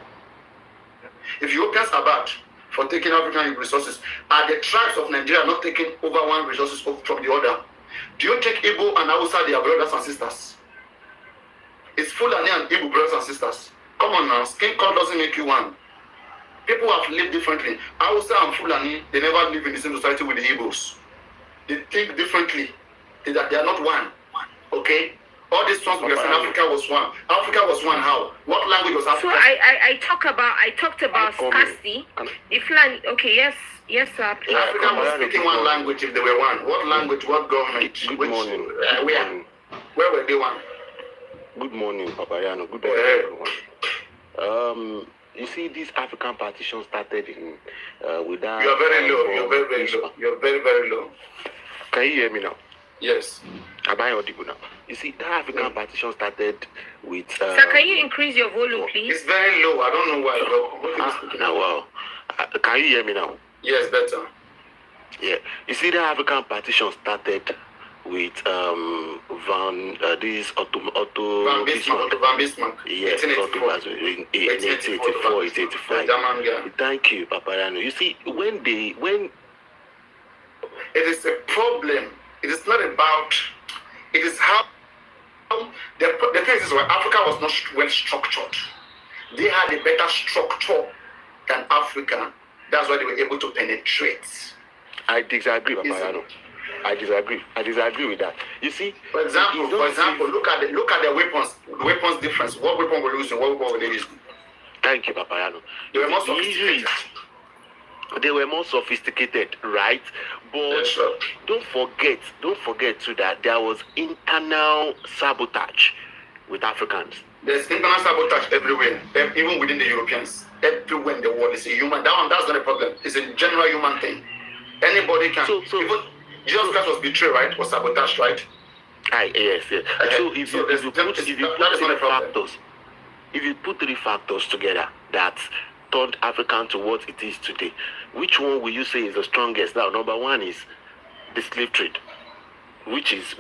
if Europeans are bad for taking African resources, are the tribes of Nigeria not taking over one resources from the other? Do you take Igbo and Hausa, they are brothers and sisters? It's Fulani and Igbo brothers and sisters. Come on now, skin color doesn't make you one. People have lived differently. Hausa and Fulani, they never live in the same society with the Igbos. They think differently. They are not one. Okay? All these songs we are saying Africa was one. Africa was one how? What language was Africa? So I talked about scarcity. The Fulani, okay, yes, sir. Please. Africa was speaking one language if they were one. What language, what government? Good morning. Where were they one? Good morning, Paparino. Good morning, everyone. You see, this African partition started in with that. You are very low. You're very, very low. You're very, very low. Can you hear me now? Yes. Am I audible now? You see, that African partition started with. Sir, can you increase your volume, please? It's very low. I don't know why. Now, wow. Can you hear me now? Yes, better. Yeah. You see, the African partition started with this Van Bismarck. Yes, 1884, 1885. Thank you, Paparino. You see, when it is a problem. It is not about. It is how the thing is, Africa was not well structured. They had a better structure than Africa. That's why they were able to penetrate. I disagree, Paparino. I disagree with that. You see, for example, look at the weapons. The weapons difference. What weapon were using? What weapon were they using? Thank you, Paparino. They were more sophisticated. They were more sophisticated, right? But yes, sir. don't forget too that there was internal sabotage with Africans. There's internal sabotage everywhere, even within the Europeans. Everywhere in the world is a human. That's not a problem. It's a general human thing. Anybody can. Even Jesus Christ was betrayed, right? Was sabotaged, right? Yes. So if you put three factors together that turned Africa to what it is today, which one will you say is the strongest? Now, number one is the slave trade, which is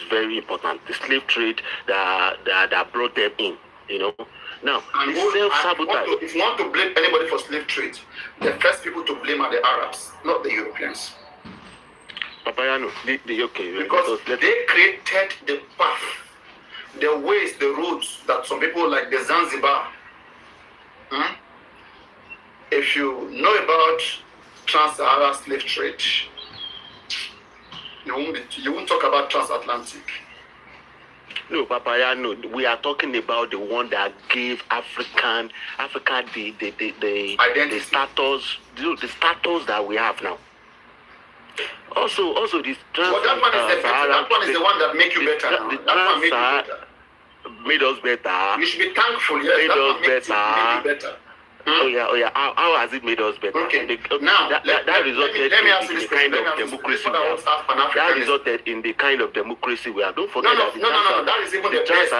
very important. The slave trade that brought them in, you know. Now, the self-sabotage. If you want to blame anybody for slave trade, the first people to blame are the Arabs, not the Europeans. Paparino, because they created the path, the ways, the roads that some people like the Zanzibar. If you know about trans-Saharan slave trade, you won't talk about transatlantic. No, Paparino, we are talking about the one that gave Africa the status that we have now. Also this that one is the one that make you better. That one make you better. Made us better. You should be thankful. Yes, made us better. Made you better. Oh yeah. How has it made us better? Okay. Now that resulted in the kind of democracy we have. That resulted in the kind of democracy we have. Don't forget no. That is even the best.